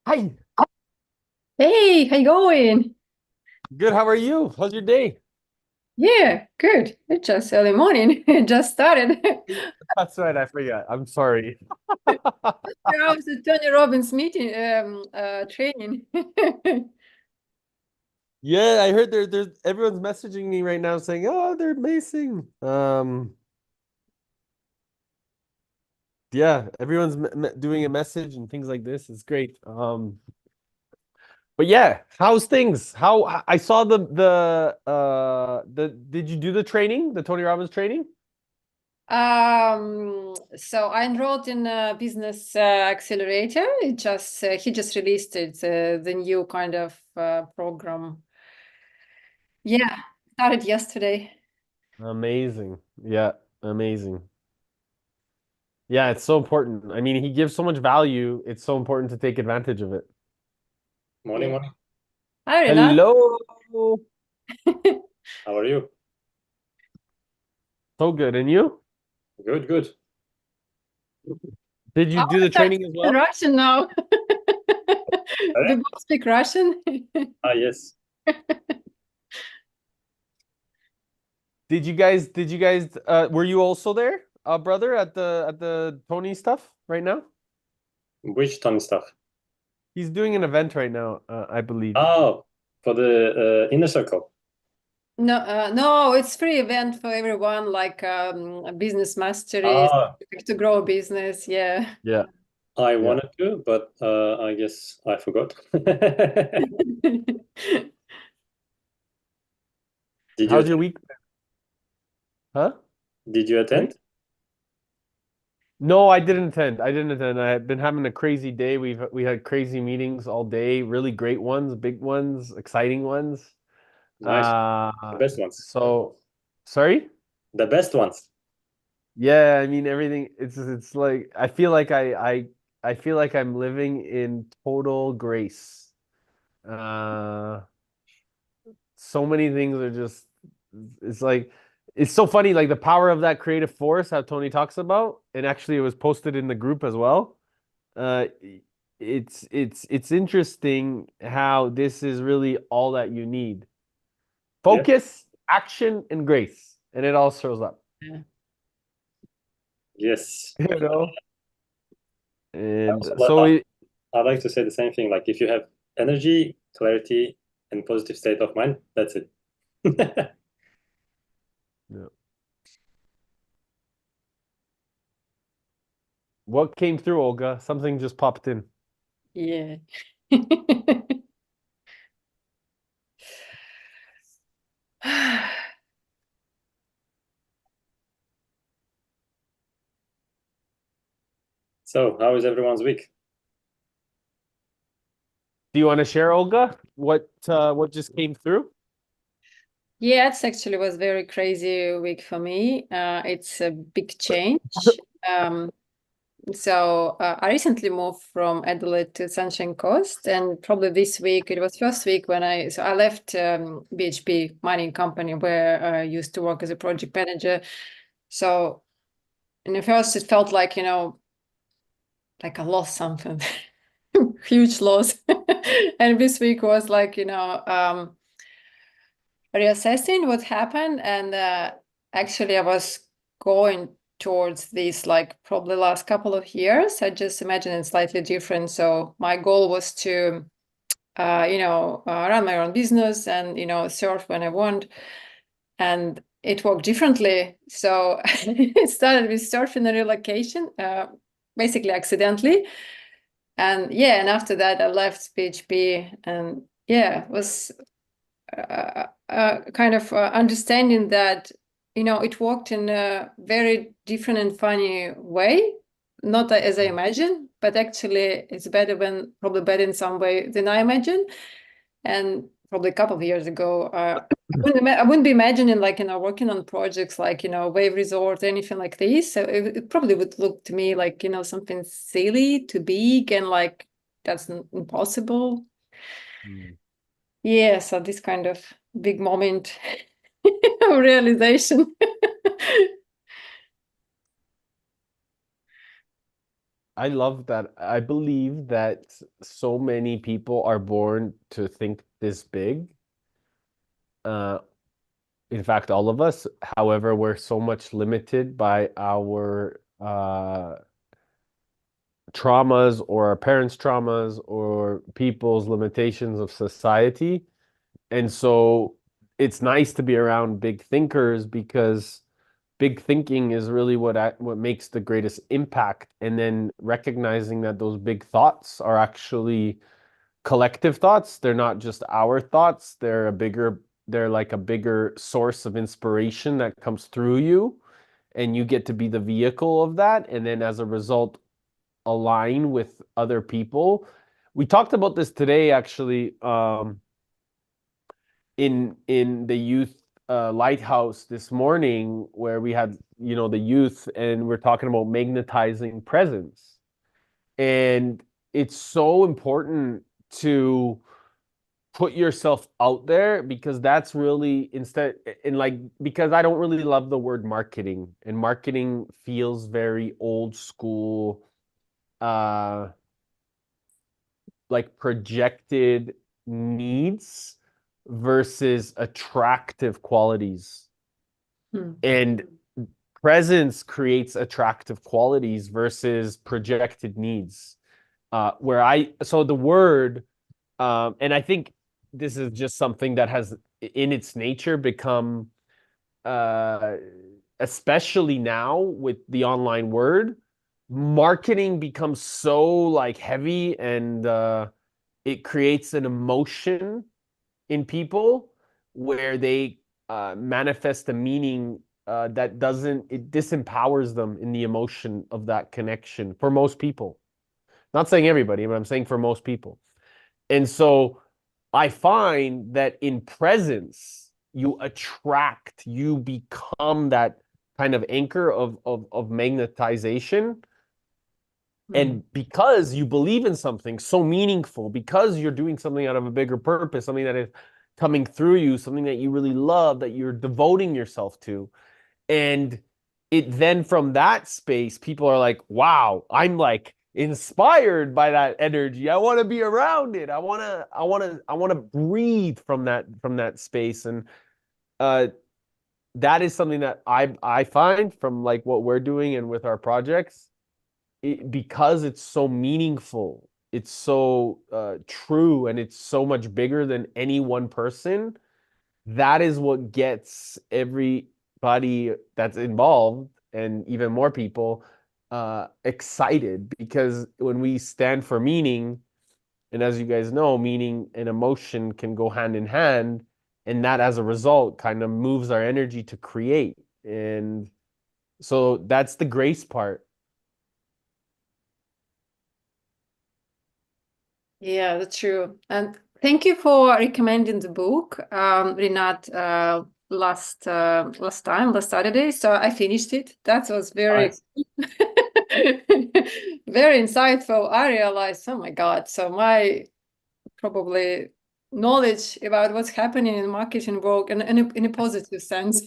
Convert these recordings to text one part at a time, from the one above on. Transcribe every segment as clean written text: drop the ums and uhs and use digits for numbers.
Hi. Hey, how you going? Good. How are you? How's your day? Yeah, good. It's just early morning. It just started. That's right. I forgot. I'm sorry. 2 hours of Tony Robbins meeting, training. Yeah, I heard there's everyone's messaging me right now saying, "Oh, they're amazing." Yeah, everyone's doing a message and things like this. It's great. But yeah, how's things? How I saw the did you do the training, the Tony Robbins training? So I enrolled in a business accelerator. It just he just released it, the new kind of program. Yeah, started yesterday. Amazing. Yeah, amazing. Yeah, it's so important. I mean, he gives so much value. It's so important to take advantage of it. Morning, Yeah. morning. Hi, Rena. Hello. How are you? So good. And you? Good, good. Did you I do want the to start training as speaking well? Russian now. We Yeah? both speak Russian. Yes. Did you guys were you also there, brother, at the Tony stuff right now? Which ton stuff? He's doing an event right now, I believe. Oh, for the inner circle. No, it's free event for everyone, like a business mastery Ah, to grow a business. Yeah. Yeah, I yeah. wanted to, but I guess I forgot. Did you How's your attend? week? Huh? Did you Sorry? attend? No, I didn't attend. I didn't attend. I had been having a crazy day. We had crazy meetings all day, really great ones, big ones, exciting ones. Nice. Uh, The best ones. so sorry? The best ones. Yeah, I mean everything it's like I feel like I'm living in total grace. Uh so many things are just it's like it's so funny like the power of that creative force how Tony talks about and actually it was posted in the group as well. Uh it's interesting how this is really all that you need. Yep. Focus, action, and grace. And it all shows up. Yeah. Yes. You know? And Also, so it I'd like to say the same thing. Like if you have energy, clarity, and positive state of mind, that's it. yeah. What came through, Olga? Something just popped in. Yeah. So, how is everyone's week? Do you want to share, Olga? What just came through? Yeah, it's actually was very crazy week for me. It's a big change. So I recently moved from Adelaide to Sunshine Coast, and probably this week it was first week when I left BHP mining company where I used to work as a project manager. So in the first it felt like like I lost something, huge loss, and this week was like reassessing what happened, and actually I was going towards this like probably last couple of years. I just imagine it's slightly different. So my goal was to run my own business and surf when I want, and it worked differently. So it started with surfing and relocation, basically accidentally. And yeah, and after that I left PHP, and yeah, it was kind of understanding that it worked in a very different and funny way, not as I imagined, but actually it's better when probably better in some way than I imagined. And probably a couple of years ago, I wouldn't be imagining like working on projects like wave resort, anything like this. So it probably would look to me like something silly, too big, and like that's impossible. Hmm. Yeah, so this kind of big moment of realization. I love that. I believe that so many people are born to think this big. Uh, in fact, all of us. However, we're so much limited by our traumas or our parents' traumas or people's limitations of society. And so it's nice to be around big thinkers because big thinking is really what makes the greatest impact. And then recognizing that those big thoughts are actually collective thoughts. They're not just our thoughts. They're like a bigger source of inspiration that comes through you, and you get to be the vehicle of that. And then as a result, align with other people. We talked about this today, actually, in the youth Lighthouse this morning, where we had, the youth, and we're talking about magnetizing presence. And it's so important to put yourself out there, because that's really instead in like because I don't really love the word marketing, and marketing feels very old school, uh like projected needs versus attractive qualities. And presence creates attractive qualities versus projected needs. So the word, and I think this is just something that has in its nature become, uh, especially now with the online word, marketing becomes so like heavy, and it creates an emotion in people where they manifest a meaning that doesn't, it disempowers them in the emotion of that connection for most people. Not saying everybody, but I'm saying for most people. And so I find that in presence, you become that kind of anchor of magnetization. And because you believe in something so meaningful, because you're doing something out of a bigger purpose, something that is coming through you, something that you really love, that you're devoting yourself to. And it then from that space, people are like, wow, I'm like inspired by that energy. I want to be around it. I want to breathe from that space. And uh that is something that I find from like what we're doing and with our projects, because it's so meaningful, it's so true, and it's so much bigger than any one person. That is what gets everybody that's involved, and even more people, excited. Because when we stand for meaning, and as you guys know, meaning and emotion can go hand in hand, and that as a result kind of moves our energy to create. And so that's the grace part. Yeah, that's true. And thank you for recommending the book, Renat, last Saturday. So I finished it. That was very, Nice. very insightful. I realized, oh my God, so my probably knowledge about what's happening in marketing world in a positive sense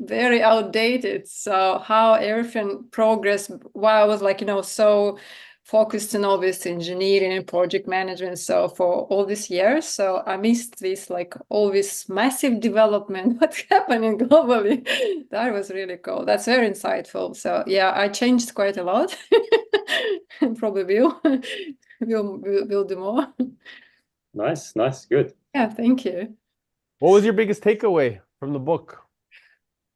very outdated. So how everything progressed while I was like, so focused on all this engineering and project management, so for all these years, so I missed this, like all this massive development what's happening globally. That was really cool. That's very insightful. So yeah, I changed quite a lot and probably will do more. Nice, good. Yeah, thank you. What was your biggest takeaway from the book?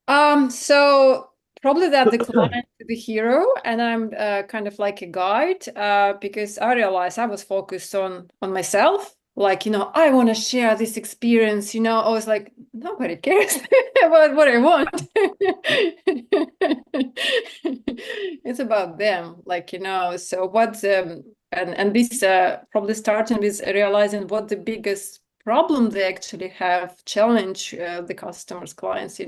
So probably that the client is the hero, and I'm kind of like a guide, because I realized I was focused on myself. Like, I want to share this experience, I was like, nobody cares about what I want. It's about them, like, so what's and this probably starting with realizing what the biggest problem they actually have, challenge the customers, clients,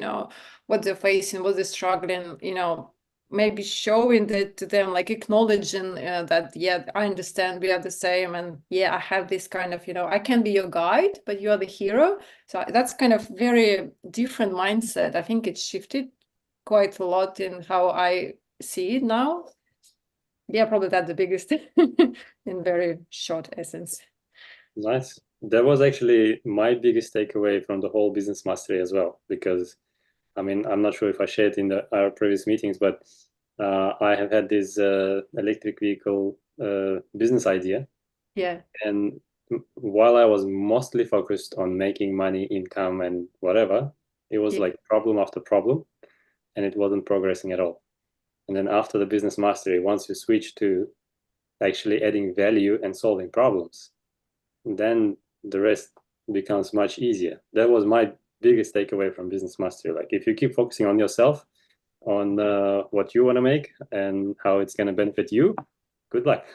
what they're facing, what they're struggling, maybe showing that to them, like acknowledging that, yeah, I understand, we are the same, and yeah, I have this kind of, I can be your guide, but you are the hero. So that's kind of very different mindset. I think it's shifted quite a lot in how I see it now. Yeah, probably that's the biggest in very short essence. Nice. That was actually my biggest takeaway from the whole business mastery as well, because I mean, I'm not sure if I shared in our previous meetings, but I have had this electric vehicle business idea. Yeah. And while I was mostly focused on making money, income, and whatever, it was Yeah. like problem after problem, and it wasn't progressing at all. And then after the business mastery, once you switch to actually adding value and solving problems, then the rest becomes much easier. That was my biggest takeaway from business mastery. Like if you keep focusing on yourself, on what you want to make and how it's going to benefit you, good luck.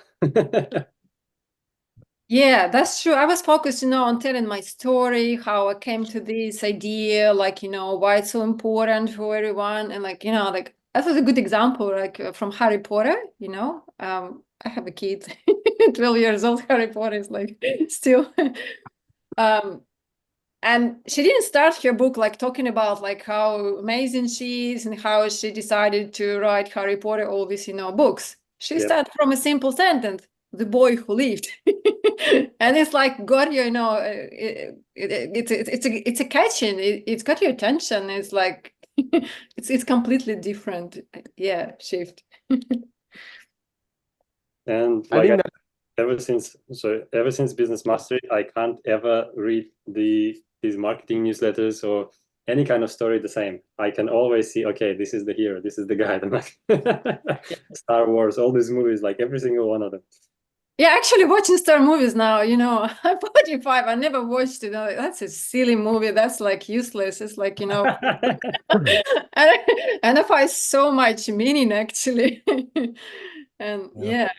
Yeah, that's true. I was focused, on telling my story, how I came to this idea, like, why it's so important for everyone. And like, like that was a good example, like from Harry Potter, I have a kid, 12 years old. Harry Potter is like still. um, and she didn't start her book like talking about like how amazing she is and how she decided to write Harry Potter, all these, books. She Yep. started from a simple sentence, the boy who lived. And it's like got you, it's a catching. It's got your attention. It's like it's completely different. Yeah, shift. And I like think that ever since business mastery, I can't ever read these marketing newsletters or any kind of story the same. I can always see, okay, this is the hero, this is the guy. Star Wars, all these movies, like every single one of them. Yeah, actually watching Star movies now, I'm 45. I never watched it. That's a silly movie. That's like useless. It's like, and I find so much meaning actually. And yeah. yeah,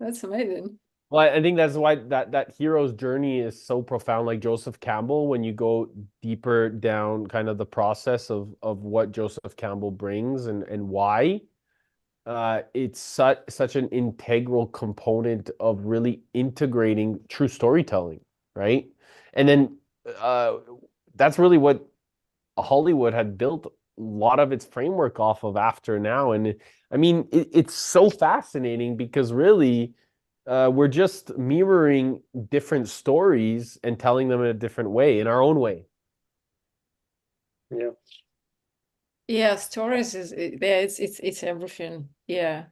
that's amazing. Well, I think that's why that hero's journey is so profound. Like Joseph Campbell, when you go deeper down kind of the process of what Joseph Campbell brings and why, it's such an integral component of really integrating true storytelling, right? And then uh, that's really what Hollywood had built a lot of its framework off of after now. And I mean, it's so fascinating because really, we're just mirroring different stories and telling them in a different way, in our own way. Yeah. Yeah, stories yeah, it's everything. Yeah.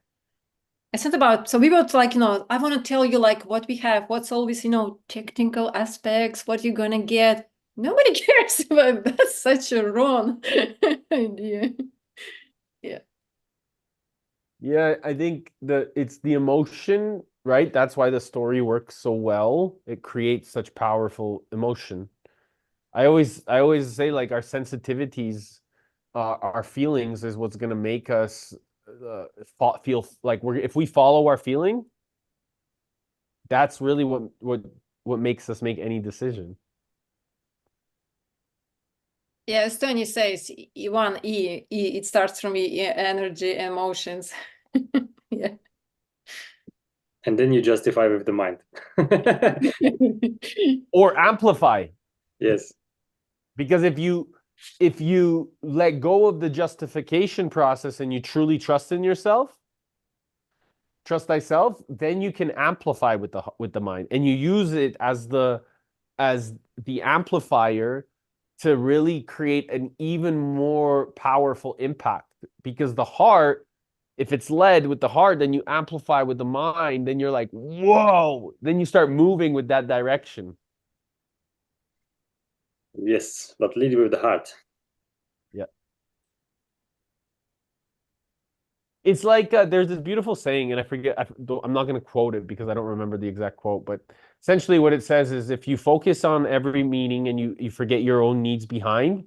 It's not about, so we were like, I want to tell you like what we have, what's always, technical aspects, what you're gonna get. Nobody cares about that. That's such a wrong idea. Yeah. Yeah, I think it's the emotion, right? That's why the story works so well. It creates such powerful emotion. I always say like our sensitivities, our feelings is what's gonna make us feel like if we follow our feeling, that's really what makes us make any decision. Yeah, as Tony says, one it starts from energy, emotions. Yeah. And then you justify with the mind. Or amplify. Yes. Because if you let go of the justification process and you truly trust in yourself, trust thyself, then you can amplify with the mind and you use it as the amplifier to really create an even more powerful impact. Because the heart, if it's led with the heart, then you amplify with the mind, then you're like, whoa, then you start moving with that direction. Yes, but lead with the heart. Yeah. It's like there's this beautiful saying, and I forget, I'm not going to quote it because I don't remember the exact quote, but essentially what it says is if you focus on every meaning and you forget your own needs behind,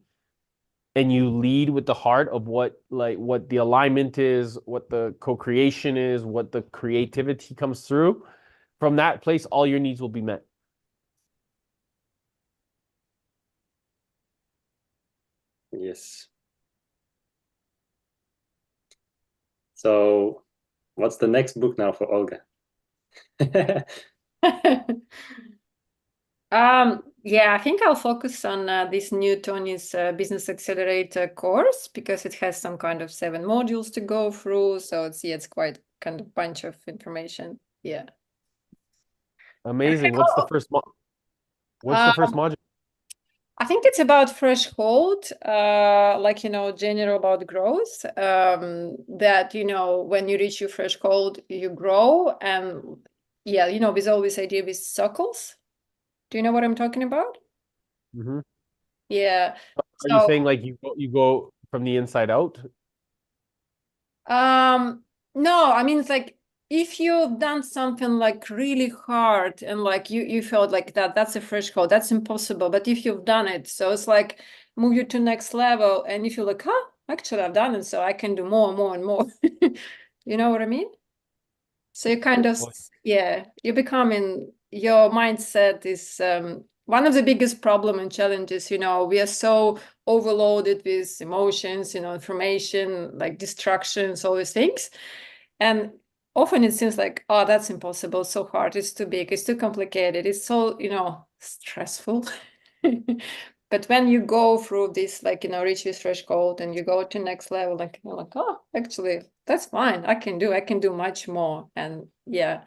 and you lead with the heart of what the alignment is, what the co-creation is, what the creativity comes through, from that place, all your needs will be met. Yes. So, what's the next book now for Olga? Yeah, I think I'll focus on this new Tony's Business Accelerator course because it has some kind of 7 modules to go through. So it's quite kind of bunch of information. Yeah. Amazing. What's the first Um, module? I think it's about threshold, like, general about growth, that, when you reach your threshold, you grow. And yeah, with all this idea with circles. Do you know what I'm talking about? Hmm. Yeah. Are you So, saying like you go from the inside out? no, I mean, it's like if you've done something like really hard and like you felt like that's a threshold, that's impossible. But if you've done it, so it's like move you to next level, and if you're like, huh, actually I've done it, so I can do more and more and more. You know what I mean? So you kind of, Well, yeah, you're becoming, your mindset is one of the biggest problem and challenges, we are so overloaded with emotions, information, like distractions, all these things. And often it seems like, oh, that's impossible, so hard, it's too big, it's too complicated, it's so, stressful. But when you go through this, like, reach this threshold and you go to next level, like, you're like, oh, actually, that's fine. I can do much more. And yeah,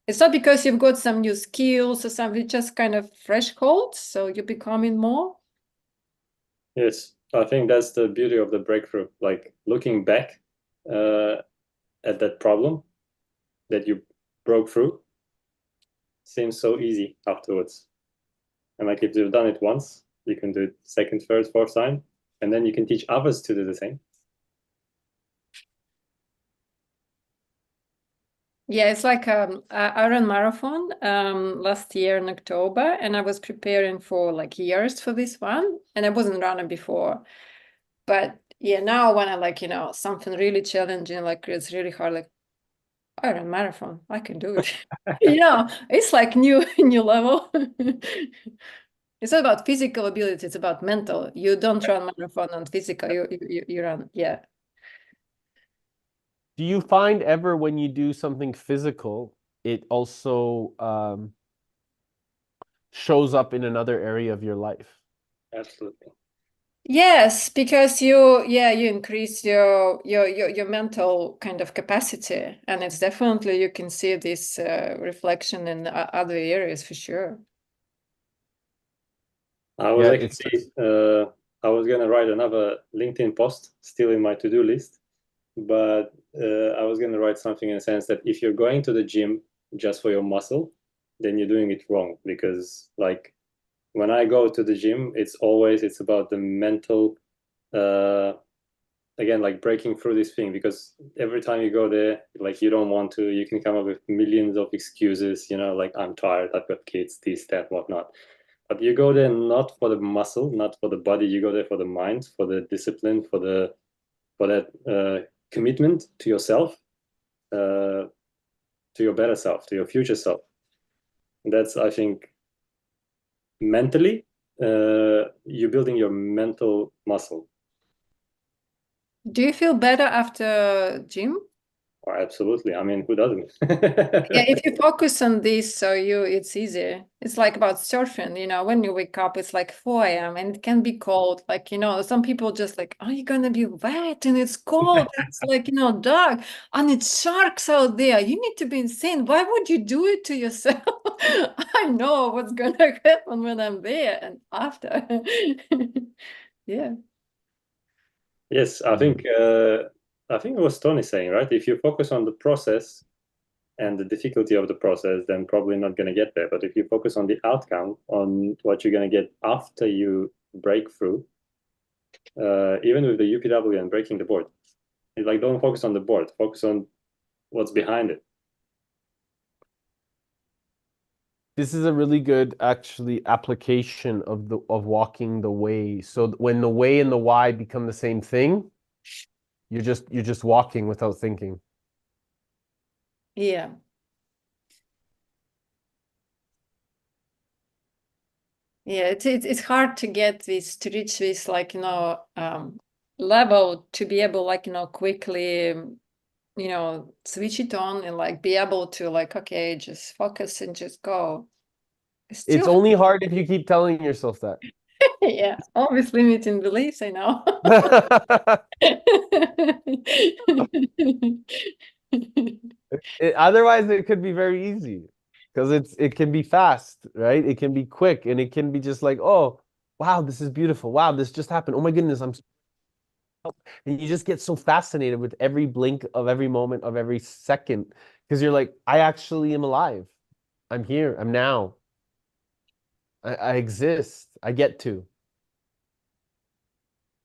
it's not because you've got some new skills or something, just kind of threshold. So you're becoming more. Yes, I think that's the beauty of the breakthrough. Like looking back uh, at that problem that you broke through seems so easy afterwards. And like if you've done it once, you can do it second, third, fourth time, and then you can teach others to do the same. Yeah, it's like I ran marathon last year in October, and I was preparing for like years for this one, and I wasn't running before. But yeah, now when I like, something really challenging, like it's really hard, like I ran marathon, I can do it. It's like new level. It's not about physical ability, it's about mental. You don't run marathon on physical, you run, yeah. do you find ever when you do something physical, it also shows up in another area of your life? Absolutely. Yes, because you increase your mental kind of capacity, and it's definitely you can see this reflection in other areas for sure. I was Yeah, it's actually I was gonna write another LinkedIn post still in my to-do list, but I was gonna write something in a sense that if you're going to the gym just for your muscle, then you're doing it wrong because like when I go to the gym, it's about the mental uh again like breaking through this thing because every time you go there like you don't want to you can come up with millions of excuses like I'm tired, I've got kids, this, that, whatnot, but you go there not for the muscle, not for the body, you go there for the mind, for the discipline, for that commitment to yourself, uh, to your better self, to your future self. And that's I think mentally you're building your mental muscle. Do you feel better after gym? Oh, absolutely. I mean, who doesn't? Yeah, if you focus on this, so it's easy. It's like about surfing, when you wake up, it's like 4 a.m. and it can be cold. Like, some people just like, are you gonna be wet and it's cold? It's like, dark and it's sharks out there. You need to be insane. Why would you do it to yourself? I know what's gonna happen when I'm there and after. Yeah. Yes, I think it was Tony saying, right? If you focus on the process and the difficulty of the process, then probably not going to get there. But if you focus on the outcome, on what you're going to get after you break through, even with the UPW and breaking the board, it's like don't focus on the board, focus on what's behind it. This is a really good actually application of walking the way. So when the way and the why become the same thing, you're just walking without thinking. Yeah. Yeah, it's hard to get this to reach this like level to be able like quickly switch it on and like be able to like okay just focus and just go. It's Still, only hard if you keep telling yourself that. yeah, always limiting beliefs, I know. Otherwise, it could be very easy because it can be fast, right? It can be quick, and it can be just like, oh, wow, this is beautiful. Wow, this just happened. Oh my goodness, and you just get so fascinated with every blink of every moment of every second because you're like, I actually am alive. I'm here. I'm now. I exist. I get to.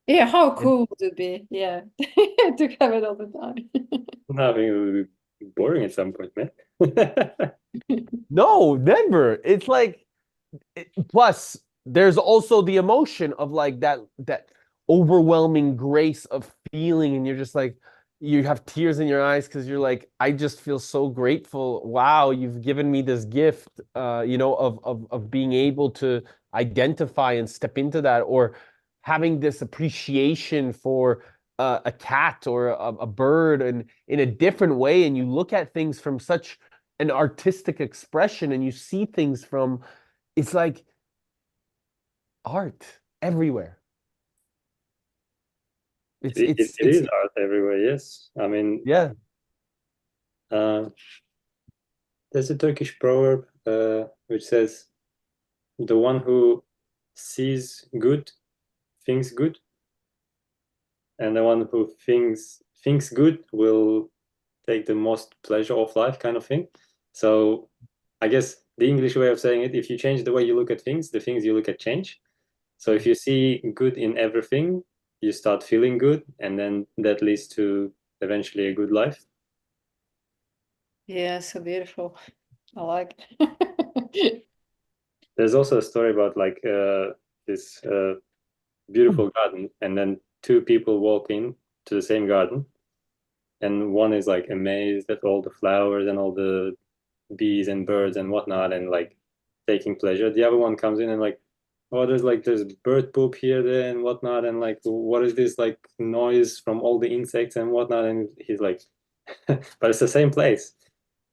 Yeah, how And cool would it be? Yeah, to have it all the time. No, I think it would be boring at some point, man. no, never. It's like plus there's also the emotion of like that overwhelming grace of feeling, and you're just like you have tears in your eyes because you're like, I just feel so grateful. Wow, you've given me this gift, of being able to identify and step into that, or having this appreciation for a cat or a bird, and in a different way, and you look at things from such an artistic expression, and you see things from it's like art everywhere. It's It, it, it's it it's is art everywhere, yes. I mean, yeah. uh, there's a Turkish proverb which says, the one who sees good thinks good, and the one who thinks good will take the most pleasure of life, kind of thing. So I guess the English way of saying it, if you change the way you look at things, the things you look at change. So if you see good in everything, you start feeling good, and then that leads to eventually a good life. Yeah, so beautiful. I like it. There's also a story about like this beautiful garden, and then two people walk in to the same garden, and one is like amazed at all the flowers and all the bees and birds and whatnot, and like taking pleasure. The other one comes in and like, oh, there's bird poop here, there, and whatnot, and like, what is this like noise from all the insects and whatnot? And he's like, but it's the same place,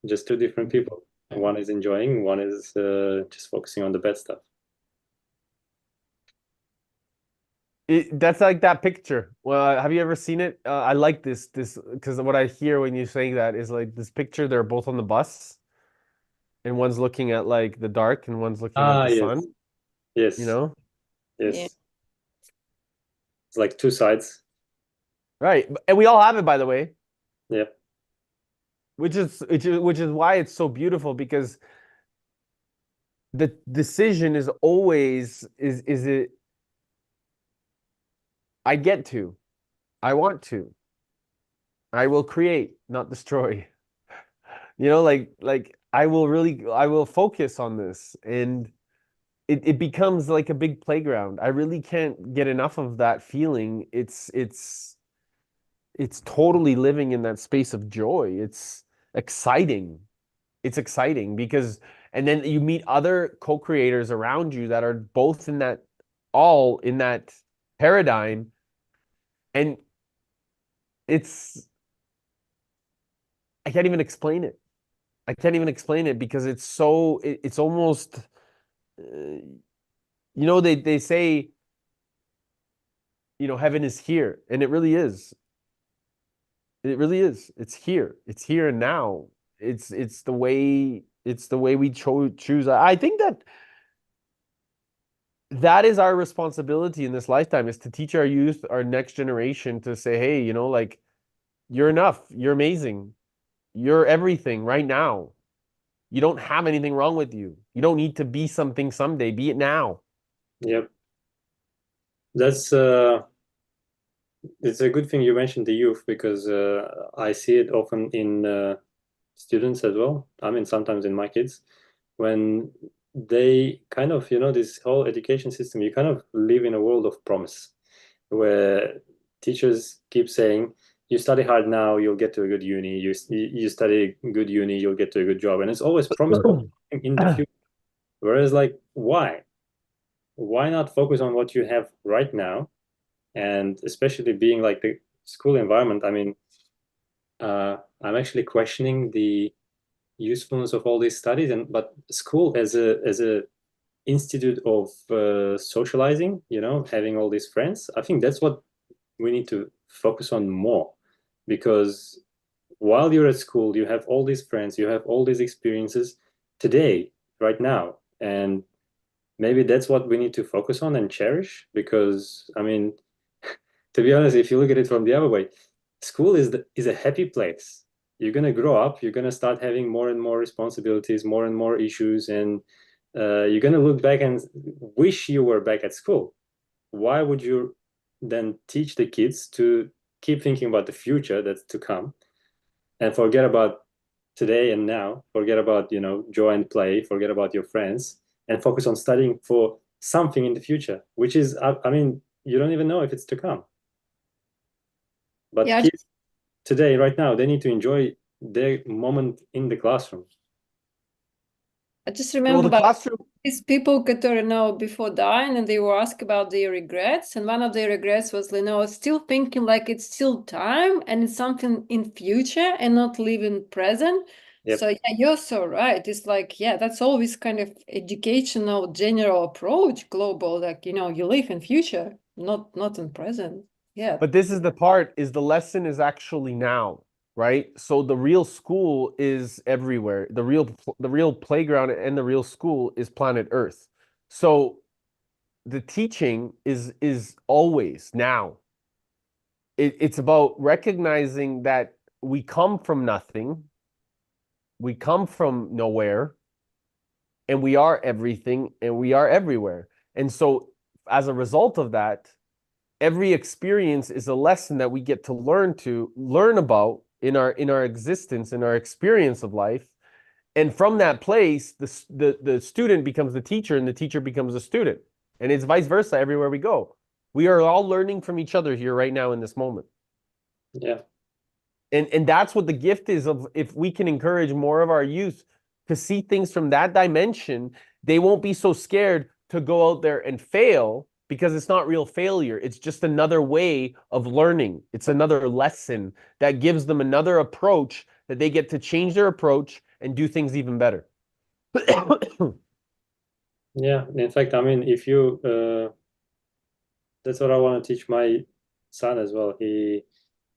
just two different people. One is enjoying, one is just focusing on the bad stuff. That's like that picture. Well, have you ever seen it? I like this because what I hear when you saying that is like this picture. They're both on the bus, and one's looking at like the dark, and one's looking at Ah, the yes, sun. You yes, know, Yeah. yes. It's like two sides. right? And we all have it, by the way, Yeah, which is why it's so beautiful because the decision is always is it I get to, I want to, I will create, not destroy. Like I will focus on this, and it becomes like a big playground. I really can't get enough of that feeling. It's totally living in that space of joy. It's exciting. It's exciting because and then you meet other co-creators around you that are both in that all in that paradigm, and it's I can't even explain it. I can't even explain it because it's almost they say, heaven is here, and it really is. It really is. It's here. It's here and now. It's the way we choose. I think that is our responsibility in this lifetime, is to teach our youth, our next generation, to say, hey, like, you're enough. You're amazing. You're everything right now. You don't have anything wrong with you. You don't need to be something someday. Be it now. yep. That's it's a good thing you mentioned the youth, because I see it often in students as well. I mean, sometimes in my kids, when they kind of, this whole education system, you kind of live in a world of promise, where teachers keep saying, you study hard now, you'll get to a good uni. You study good uni, you'll get to a good job. And it's always promise of something in the future. Whereas, like, why? Why not focus on what you have right now? And especially being like the school environment, I mean, I'm actually questioning the usefulness of all these studies, but school as a institute of socializing, you know, having all these friends. I think that's what we need to focus on more, because while you're at school, you have all these friends, you have all these experiences today, right now. And maybe that's what we need to focus on and cherish. Because, I mean, to be honest, if you look at it from the other way, school is a happy place. You're gonna grow up, you're gonna start having more and more responsibilities, more and more issues, and you're gonna look back and wish you were back at school. Why would you then teach the kids to keep thinking about the future that's to come and forget about today and now, forget about, you know, joy and play, forget about your friends, and focus on studying for something in the future, which is, I mean, you don't even know if it's to come. But Yeah, kids today, right now, they need to enjoy their moment in the classroom. I just Well, remember the about classroom. these people get to know before dying, and they were asked about their regrets, and one of their regrets was, you know, still thinking like it's still time and it's something in future and not living present. Yep. So yeah, you're so right. It's like, yeah, that's always kind of educational general approach, global, like, you know, you live in future, not in present. Yeah. But this is the part, is the lesson is actually now, right? So the real school is everywhere. The real playground and the real school is planet Earth. So the teaching is always now. It's about recognizing that we come from nothing, we come from nowhere, and we are everything, and we are everywhere. And so as a result of that, every experience is a lesson that we get to learn about in our existence, in our experience of life. And from that place, the student becomes the teacher, and the teacher becomes the student. And it's vice versa everywhere we go. We are all learning from each other here right now in this moment. Yeah. And that's what the gift is, of if we can encourage more of our youth to see things from that dimension, they won't be so scared to go out there and fail, because it's not real failure. It's just another way of learning. It's another lesson that gives them another approach, that they get to change their approach and do things even better. Yeah. In fact, I mean, if you, that's what I want to teach my son as well. He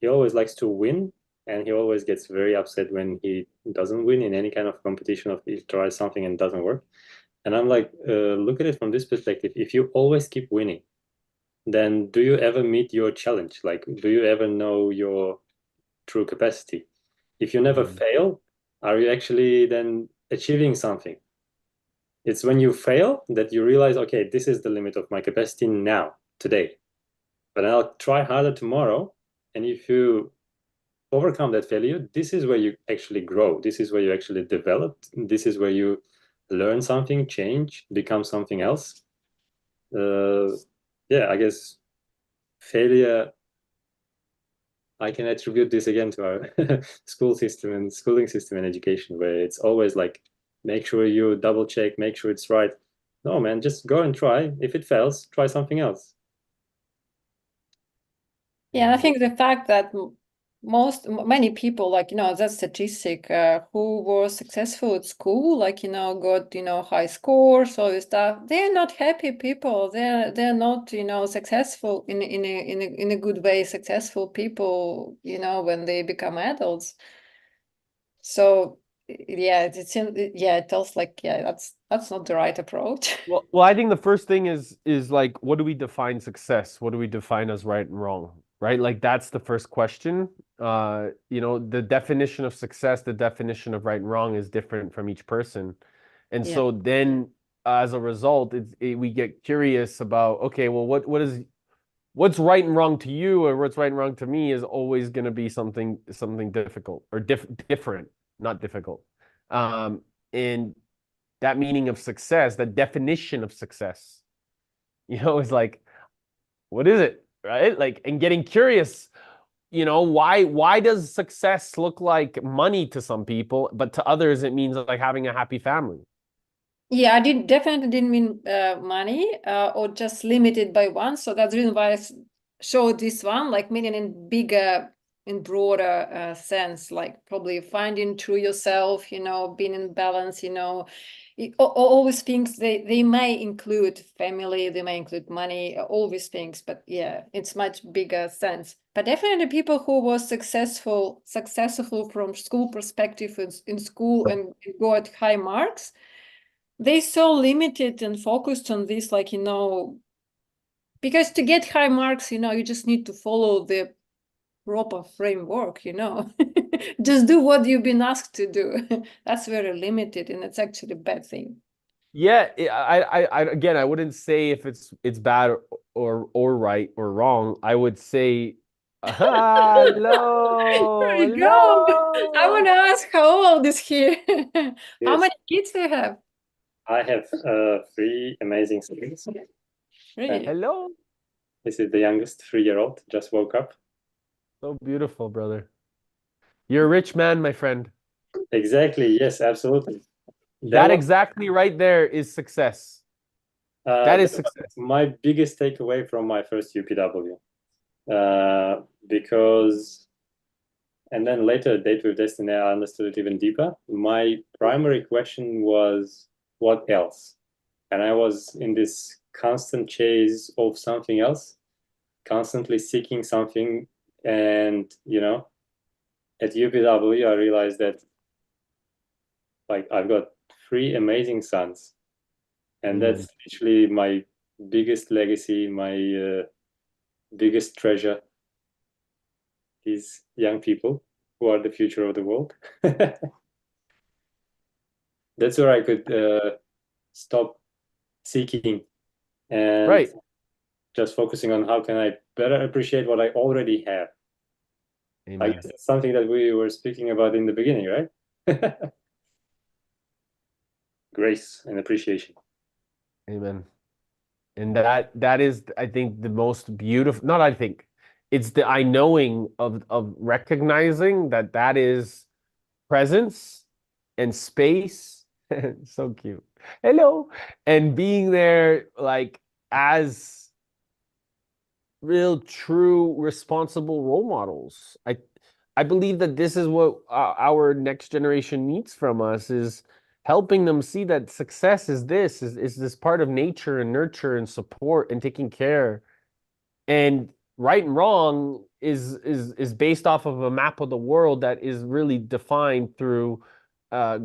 always likes to win, and he always gets very upset when he doesn't win in any kind of competition, of he tries something and doesn't work. And I'm like, look at it from this perspective. If you always keep winning, then do you ever meet your challenge? Like, do you ever know your true capacity? If you never fail, are you actually then achieving something? It's when you fail that you realize, okay, this is the limit of my capacity now, today. But I'll try harder tomorrow. And if you overcome that failure, this is where you actually grow. This is where you actually develop. This is where you learn something, change, become something else. Uh, yeah, I guess failure, I can attribute this again to our school system and schooling system and education, where it's always like, make sure you double check, make sure it's right. No, man, just go and try. If it fails, try something else. Yeah, I think the fact that many people, like, you know, that statistic, who were successful at school, like, you know, got, you know, high scores, all this stuff, they're not happy people. They're not, you know, successful in a good way, successful people, you know, when they become adults. So yeah, yeah, it tells like, yeah, that's not the right approach. Well, I think the first thing is like, what do we define success? What do we define as right and wrong? Right? Like that's the first question. You know, the definition of success, the definition of right and wrong is different from each person. And Yeah. so then as a result, we get curious about, okay, well, what's right and wrong to you, or what's right and wrong to me, is always going to be something difficult, or different, not difficult. And that meaning of success, that definition of success, you know, is like, what is it, right? Like, and getting curious, you know, why does success look like money to some people, but to others it means like having a happy family? Yeah, I definitely didn't mean money, or just limited by one. So that's the reason why I showed this one, like meaning in bigger in broader sense, like probably finding true yourself, being in balance, all these things, they may include family, they may include money, all these things, but yeah, it's much bigger sense. But definitely people who were successful from school perspective in school and got high marks, they so limited and focused on this, like, because to get high marks, you just need to follow the proper framework, just do what you've been asked to do. That's very limited, and it's actually a bad thing. Yeah, again, I wouldn't say if it's bad or right or wrong. I would say, hello, There you go. I want hello. to ask how old is he? How Yes, many kids do you have? I have 3 amazing siblings. Three. Hello. This is the youngest, 3-year-old, just woke up. So beautiful, brother. You're a rich man, my friend. Exactly. Yes, absolutely. That That was exactly right there is success. That is that was success. my biggest takeaway from my first UPW. Because, and then later, Date with Destiny, I understood it even deeper. My primary question was, what else? And I was in this constant chase of something else, constantly seeking something. And, at UPW, I realized that, like, I've got 3 amazing sons. And that's literally my biggest legacy, my biggest treasure. These young people who are the future of the world. That's where I could stop seeking and Right. just focusing on how can I better appreciate what I already have. I Amen. guess it's something that we were speaking about in the beginning, right? Grace and appreciation. Amen. And that is, I think, the most beautiful, not I think, it's the I knowing of recognizing that is presence and space. So cute. Hello. And being there like as real, true, responsible role models. I believe that this is what our next generation needs from us is helping them see that success is this part of nature and nurture and support and taking care. And right and wrong is based off of a map of the world that is really defined through uh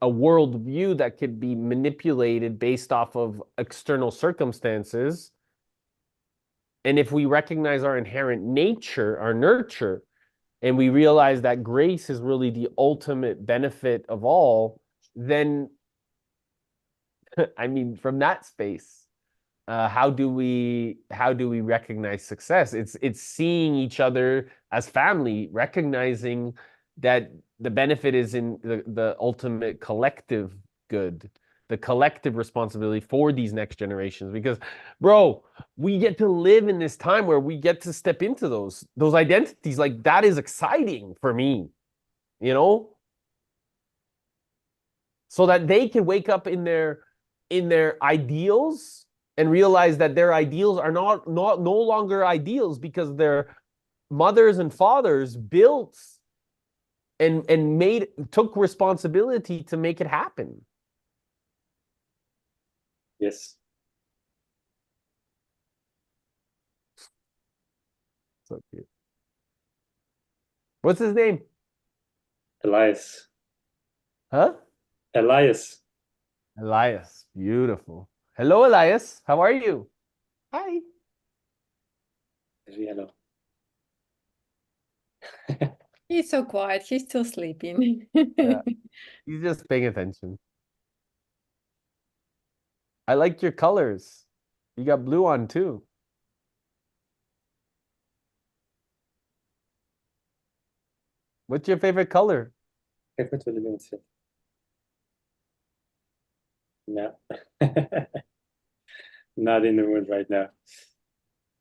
a world view that could be manipulated based off of external circumstances. And if we recognize our inherent nature, our nurture, and we realize that grace is really the ultimate benefit of all, then, I mean, from that space, how do we recognize success? It's seeing each other as family, recognizing that the benefit is in the ultimate collective good, the collective responsibility for these next generations. Because, bro, we get to live in this time where we get to step into those identities. Like that is exciting for me, you know, so that they can wake up in their ideals and realize that their ideals are not no longer ideals because their mothers and fathers built and made took responsibility to make it happen. Yes. So cute. What's his name? Elias. Huh? Elias. Elias. Beautiful. Hello, Elias. How are you? Hi. Hello. He's so quiet. He's still sleeping. Yeah. He's just paying attention. I like your colors. You got blue on too. What's your favorite color? كيف تقول لي نسيت؟ No. Not in the mood right now.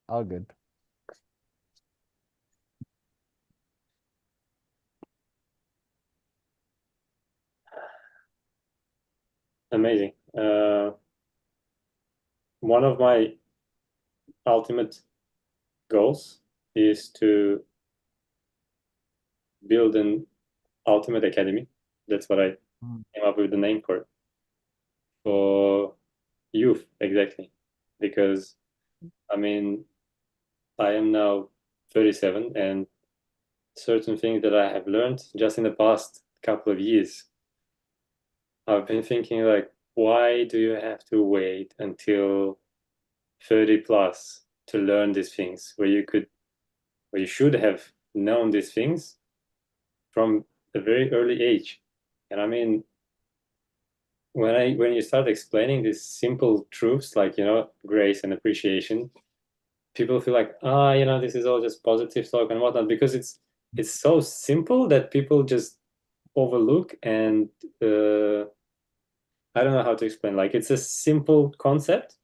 All good. Amazing. One of my ultimate goals is to build an ultimate academy. That's what I Mm. came up with the name for youth, exactly. Because I mean, I am now 37, and certain things that I have learned just in the past couple of years, I've been thinking like, why do you have to wait until 30 plus to learn these things where you should have known these things from a very early age? And I mean, when you start explaining these simple truths like, grace and appreciation, people feel like, this is all just positive talk and whatnot, because it's so simple that people just overlook. And I don't know how to explain. Like, it's a simple concept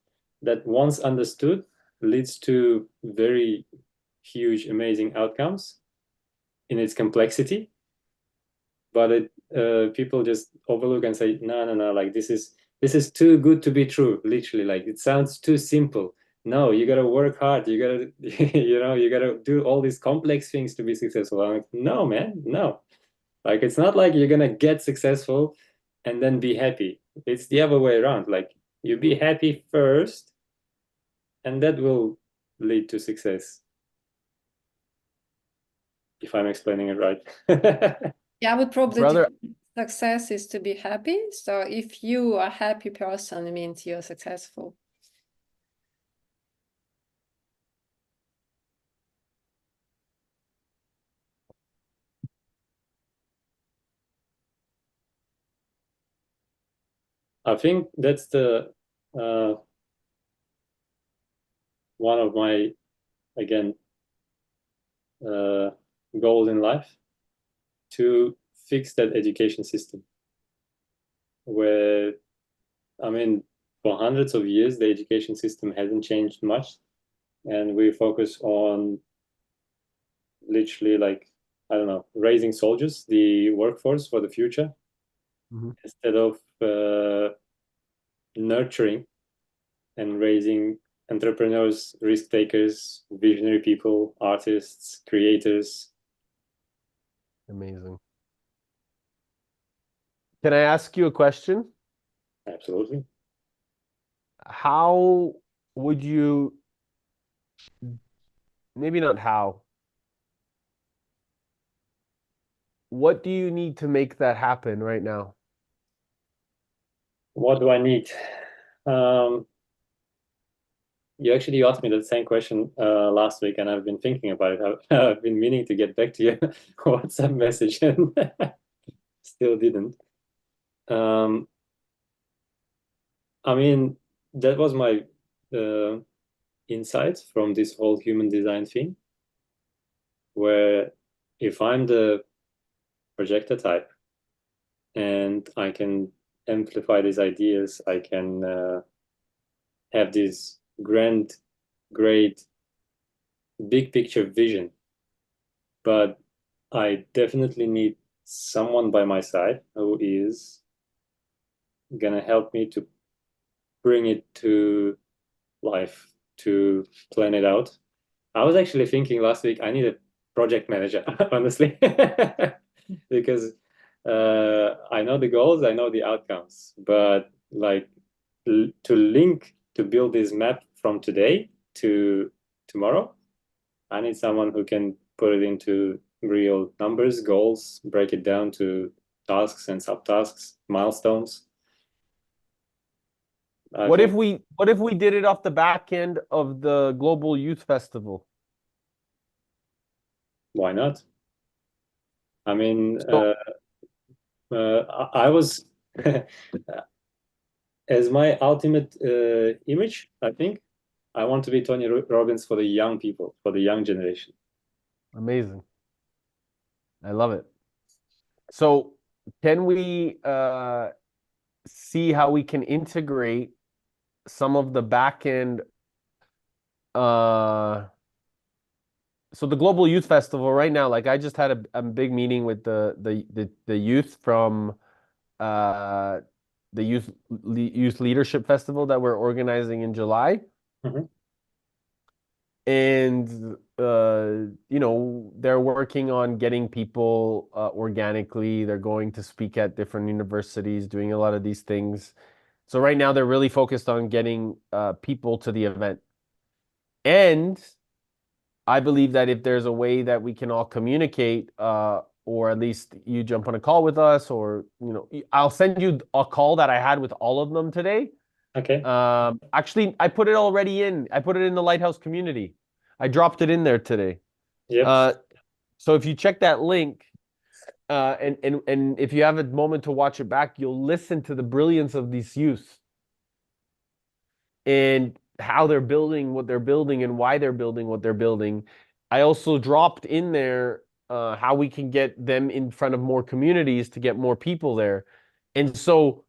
that once understood leads to very huge, amazing outcomes in its complexity. But people just overlook and say, no, no, no, like this is too good to be true. Literally, like it sounds too simple. No, you gotta work hard. You gotta, you gotta do all these complex things to be successful. I'm like, no, man, no. Like, it's not like you're gonna get successful and then be happy. It's the other way around. Like, you be happy first, and that will lead to success. If I'm explaining it right. Yeah, I would probably Brother, define success is to be happy. So if you are a happy person, it means you're successful. I think that's the uh, one of my, again, uh, goals in life, to fix that education system where, I mean, for hundreds of years the education system hasn't changed much, and we focus on literally, like, I don't know, raising soldiers, the workforce for the future, mhm, instead of nurturing and raising entrepreneurs, risk takers, visionary people, artists, creators. amazing. Can I ask you a question? Absolutely. How would you, maybe not how, what do you need to make that happen right now? What do I need? Um, you asked me the same question last week, and I've been thinking about it. I've been meaning to get back to you WhatsApp message, and still didn't. Um, I mean, that was my uh, insight from this whole human design thing, where if I'm the projector type and I can amplify these ideas, I can have this grand, great, big picture vision. But I definitely need someone by my side who is gonna help me to bring it to life, to plan it out. I was actually thinking last week I need a project manager, honestly, because I know the goals, I know the outcomes, but like to link, to build this map from today to tomorrow, I need someone who can put it into real numbers, goals, break it down to tasks and subtasks, milestones. I think, What if we did it off the back end of the Global Youth Festival? why not? I mean, So I was as my ultimate image, I think I want to be Tony Robbins for the young people, for the young generation. amazing. I love it. So can we see how we can integrate some of the back end so the Global Youth Festival right now, like I just had a big meeting with the youth from uh the youth leadership festival that we're organizing in July. Mhm. And they're working on getting people organically. They're going to speak at different universities, doing a lot of these things. So right now they're really focused on getting people to the event. And I believe that if there's a way that we can all communicate, or at least you jump on a call with us, or I'll send you a call that I had with all of them today. Okay. Actually, I put it already in. I put it in the Lighthouse community. I dropped it in there today. Yep. So if you check that link, and if you have a moment to watch it back, you'll listen to the brilliance of these youth and how they're building what they're building and why they're building what they're building. I also dropped in there how we can get them in front of more communities to get more people there. And so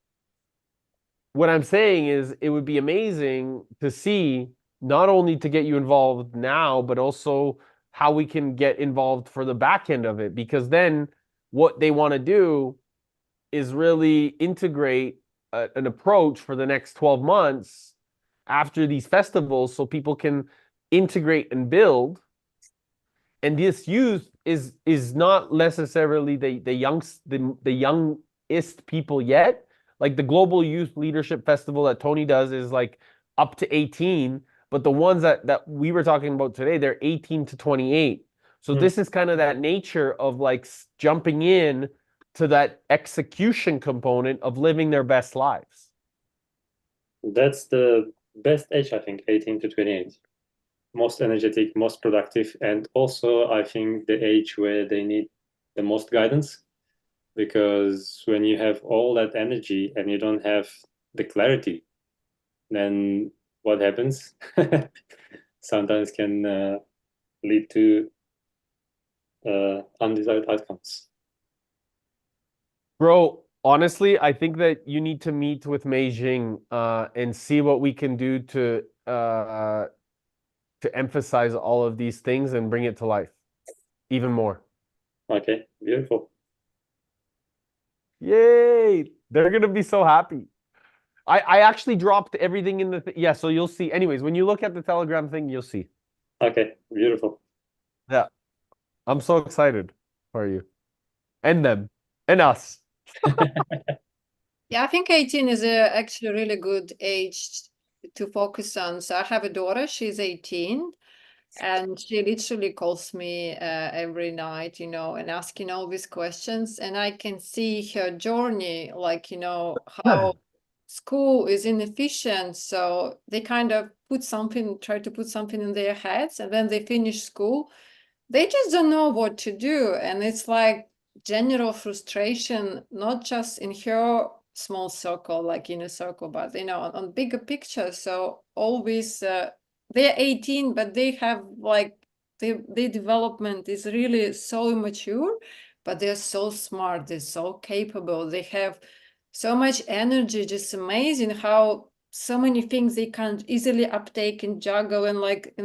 what I'm saying is it would be amazing to see not only to get you involved now, but also how we can get involved for the back end of it. Because then what they want to do is really integrate an approach for the next 12 months after these festivals so people can integrate and build. And this youth is not necessarily the youngest people yet. Like the Global Youth Leadership Festival that Tony does is like up to 18, but the ones that we were talking about today, they're 18 to 28. So this is kind of that nature of like jumping in to that execution component of living their best lives. That's the best age, I think, 18 to 28. Most energetic, most productive, and also I think the age where they need the most guidance. Because when you have all that energy and you don't have the clarity, then what happens? Sometimes can lead to undesired outcomes. Bro, honestly, I think that you need to meet with Mei Jing and see what we can do to emphasize all of these things and bring it to life even more. Okay, beautiful. Yay! They're gonna be so happy. I actually dropped everything in the yeah, so you'll see. Anyways, when you look at the Telegram thing, you'll see. Okay, beautiful. Yeah, I'm so excited for you and them and us. Yeah, I think 18 is actually a really good age to focus on. So I have a daughter, she's 18, and she literally calls me every night, and asking all these questions. And I can see her journey, like, how school is inefficient. So they kind of try to put something in their heads, and then they finish school. They just don't know what to do. And it's like general frustration, not just in her small circle, like inner circle, but on bigger picture. So always they're 18, but they have like their development is really so immature, but they're so smart, they're so capable, they have so much energy, just amazing how so many things they can easily uptake and juggle, and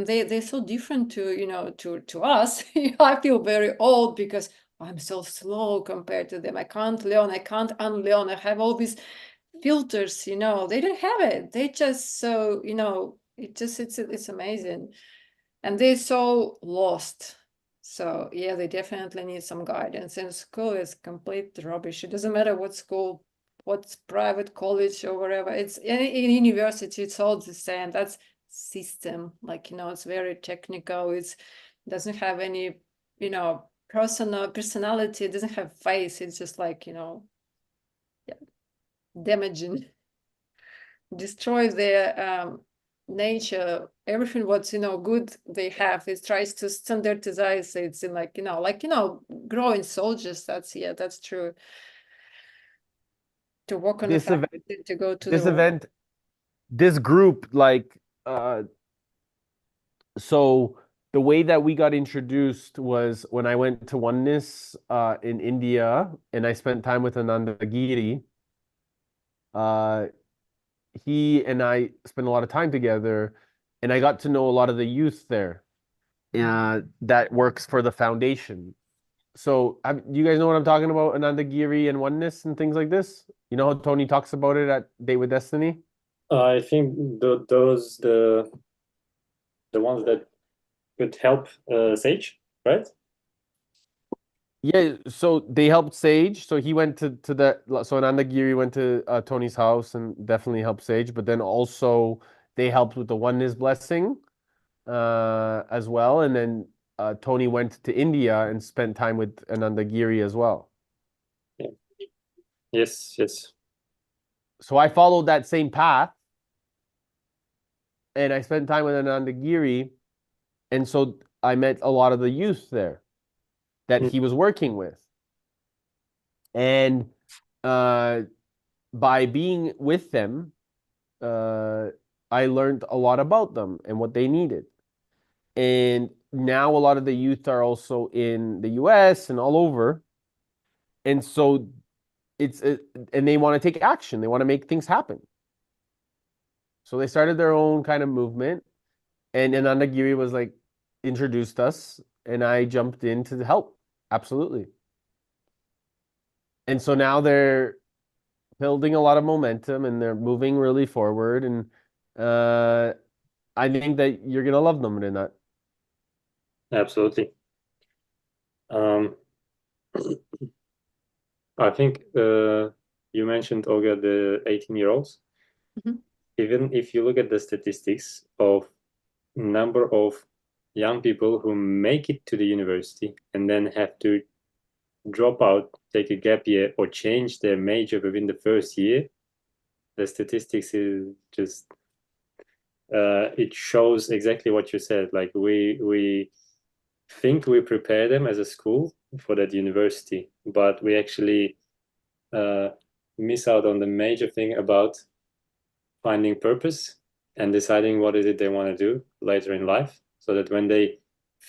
they're so different to us. I feel very old because I'm so slow compared to them. I can't learn, I can't unlearn, I have all these filters. They don't have it. They just so it's amazing, and they're so lost. So yeah, they definitely need some guidance, and school is complete rubbish. It doesn't matter what school, what's private college or wherever, it's in university, it's all the same. That's system, like it's very technical. It doesn't have any personality. It doesn't have face. It's just like yeah, damaging, destroys their nature. Everything what's good they have, it tries to standardize. It's in growing soldiers. That's true. To work on the This event, faculty, to go to the this war. event, this group, like, so the way that we got introduced was when I went to Oneness in India and I spent time with Ananda Giri. He and I spent a lot of time together, and I got to know a lot of the youth there that works for the foundation. So, you guys know what I'm talking about? Ananda Giri and Oneness and things like this? You know how Tony talks about it at Date with Destiny? I think those the ones that could help Sage, right? Yeah, so they helped Sage. So he went to that. So Anandagiri went to Tony's house and definitely helped Sage. But then also they helped with the oneness blessing as well. And then Tony went to India and spent time with Anandagiri as well. Yeah. Yes, yes. So I followed that same path and I spent time with Anandagiri. And so I met a lot of the youth there that Mm. he was working with. And uh, by being with them, uh, I learned a lot about them and what they needed. And now a lot of the youth are also in the US and all over. And so and they want to take action. They want to make things happen. So they started their own kind of movement. And Anandagiri was like, introduced us, and I jumped in to help. Absolutely. And so now they're building a lot of momentum and they're moving really forward. And I think that you're gonna love them, Renat. Absolutely. Um, I think you mentioned, Olga, the 18-year-olds. Mhm. Even if you look at the statistics of number of young people who make it to the university and then have to drop out, take a gap year, or change their major within the first year, the statistics is just it shows exactly what you said. Like we think we prepare them as a school for that university, but we actually uh, miss out on the major thing about finding purpose and deciding what is it they want to do later in life, so that when they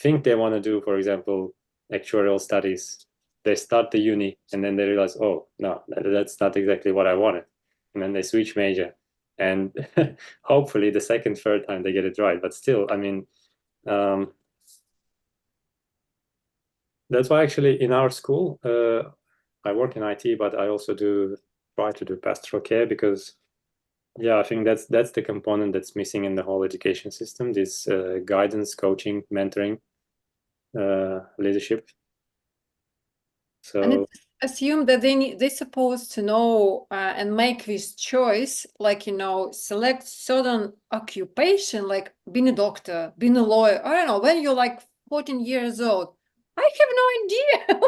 think they want to do, for example, actuarial studies, they start the uni and then they realize, oh no, that's not exactly what I wanted, and then they switch major, and hopefully the second, third time they get it right. But still, I mean, um, that's why actually in our school, I work in IT, but I also do try to do pastoral care, because yeah, I think that's the component that's missing in the whole education system, this guidance, coaching, mentoring, leadership. And So it's assumed that they're supposed to know and make this choice, like, select certain occupation, like being a doctor, being a lawyer. I don't know, when you're like 14 years old. I have no idea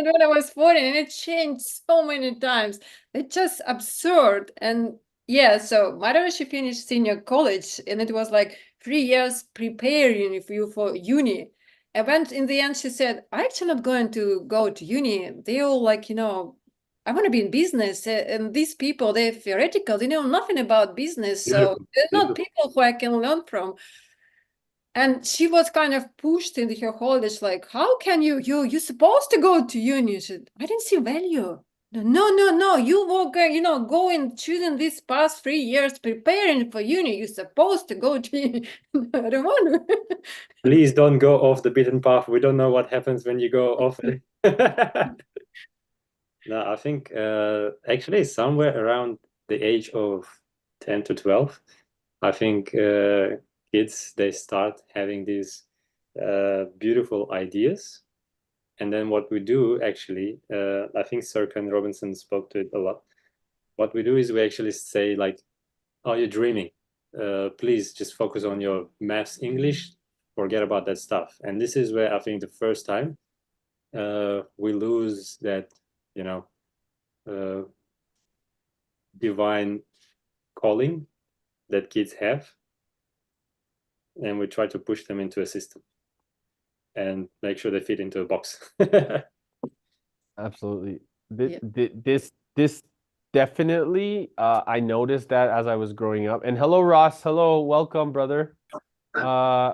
when I was 14, and it changed so many times. It's just absurd. And yeah, so my daughter, she finished senior college, and it was like 3 years preparing you for uni. And when in the end she said, "I'm actually not going to go to uni." They all like, I want to be in business. And these people, they're theoretical. They know nothing about business. So beautiful, they're not beautiful. people who I can learn from. And she was kind of pushed into her college, like, how can you're supposed to go to uni? She said, I didn't see value. No, no, no. You were going choosing these past 3 years preparing for uni. You're supposed to go to uni. I don't want to. Please don't go off the beaten path. We don't know what happens when you go off it. No, I think actually somewhere around the age of 10 to 12, I think kids, they start having these beautiful ideas. And then what we do actually, I think Sirka and Robinson spoke to it a lot. What we do is we actually say like, "Oh, you're dreaming. Please just focus on your maths, English. Forget about that stuff." And this is where I think the first time we lose that, you know, uh, divine calling that kids have, and we try to push them into a system and make sure they fit into a box. Absolutely. Yeah. This definitely, I noticed that as I was growing up. And hello, Ross. Hello, welcome, brother. Uh,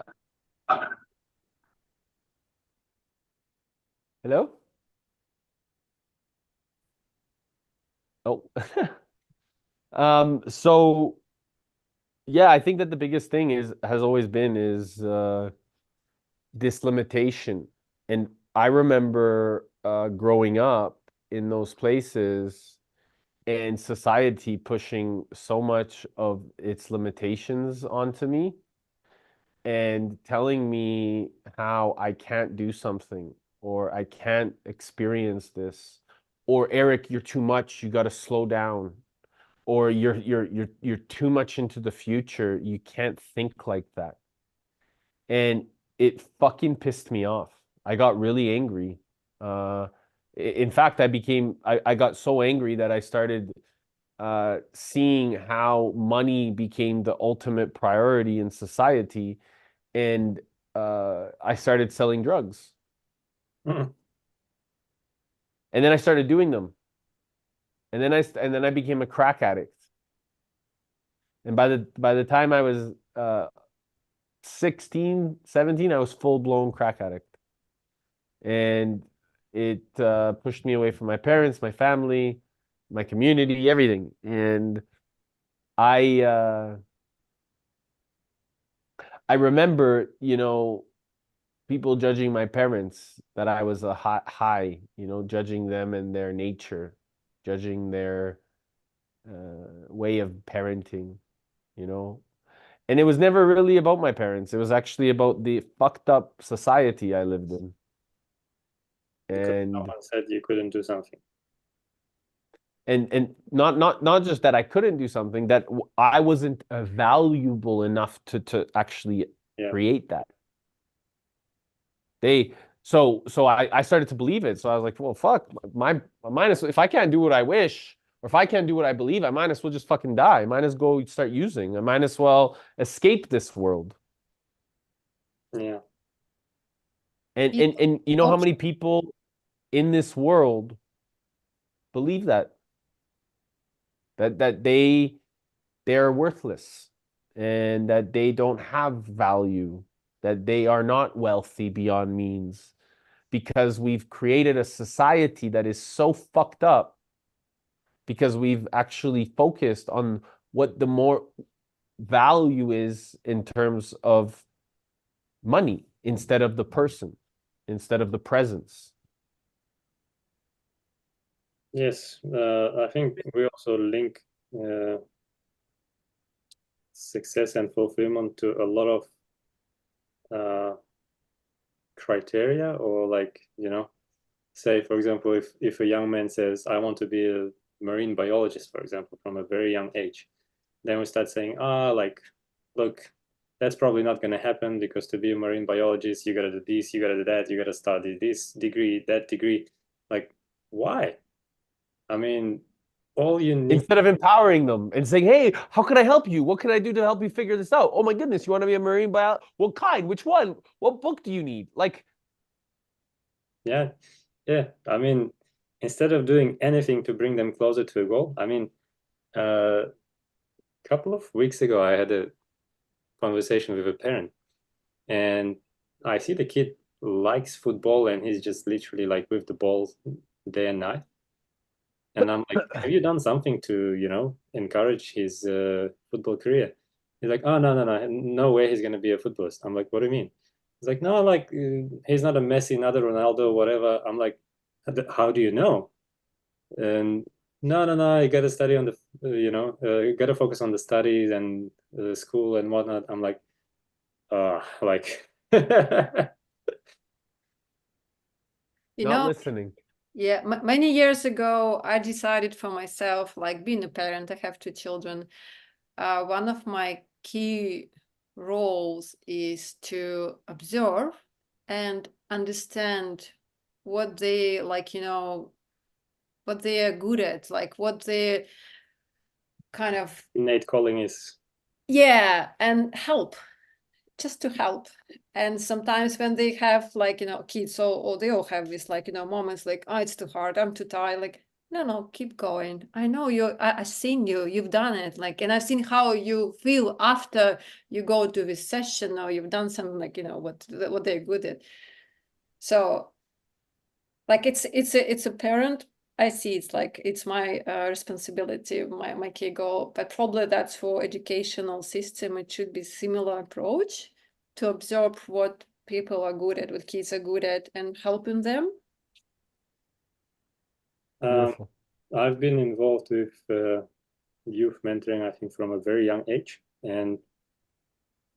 hello? Oh. So yeah, I think that the biggest thing has always been is this limitation. And I remember growing up in those places and society pushing so much of its limitations onto me. and telling me how I can't do something or I can't experience this, or Eric, you're too much, you got to slow down, or you're too much into the future, you can't think like that. And it fucking pissed me off. I got really angry. In fact, I got so angry that I started seeing how money became the ultimate priority in society, and I started selling drugs, Mm. and then I started doing them, and then I became a crack addict. And by the time I was 16, 17, I was full blown crack addict, and it pushed me away from my parents, my family, my community, everything. And I I remember, people judging my parents that I was a high, judging them and their nature, judging their way of parenting, you know. And it was never really about my parents. It was actually about the fucked up society I lived in. Because And someone said you couldn't do something. not just that I couldn't do something, that I wasn't valuable enough to actually Yeah. create that. So I started to believe it. So I was like, well, fuck, if I can't do what I wish, or if I can't do what I believe, I might as well just fucking die. I might as well go start using. I might as well escape this world. Yeah. And you know how many people in this world believe that they are worthless, and that they don't have value, that they are not wealthy beyond means, because we've created a society that is so fucked up, because we've actually focused on what the more value is in terms of money instead of the person, instead of the presence. Yes. I think we also link success and fulfillment to a lot of criteria, or like, say, for example, if a young man says, I want to be a marine biologist, for example, from a very young age, then we start saying, like, look, that's probably not going to happen, because to be a marine biologist, you got to do this, you got to do that, you got to study this degree, that degree. Like, why? I mean, all you need. Instead of empowering them and saying, hey, how can I help you? What can I do to help you figure this out? Oh my goodness, you want to be a marine biologist? What kind? Which one? What book do you need? Like, Yeah, yeah. I mean, instead of doing anything to bring them closer to a goal, I mean, a couple of weeks ago, I had a conversation with a parent, and I see the kid likes football, and he's just literally like with the ball day and night. And I'm like, have you done something to, encourage his football career? He's like, oh, no, no, no, no way he's going to be a footballist. I'm like, what do you mean? He's like, no, like, he's not a Messi, not a Ronaldo, whatever. I'm like, how do you know? And no, no, no, you got to study on the, you got to focus on the studies and school and whatnot. I'm like, like, You not know, listening. yeah, many years ago, I decided for myself, like being a parent, I have two children. One of my key roles is to observe and understand what they like, what they are good at, like what they kind of, innate calling is, yeah, and help, just to help. And sometimes when they have like, kids, so or they all have this like, moments like, oh, it's too hard, I'm too tired, like, no, no, keep going. I know I've seen you've done it, like, and I've seen how you feel after you go to this session, or you've done something like, what they're good at. So like it's a parent, I see it's like it's my responsibility, my key goal, but probably that's for educational system. It should be similar approach to observe what people are good at, what kids are good at, and helping them. Beautiful. I've been involved with youth mentoring, I think, from a very young age. And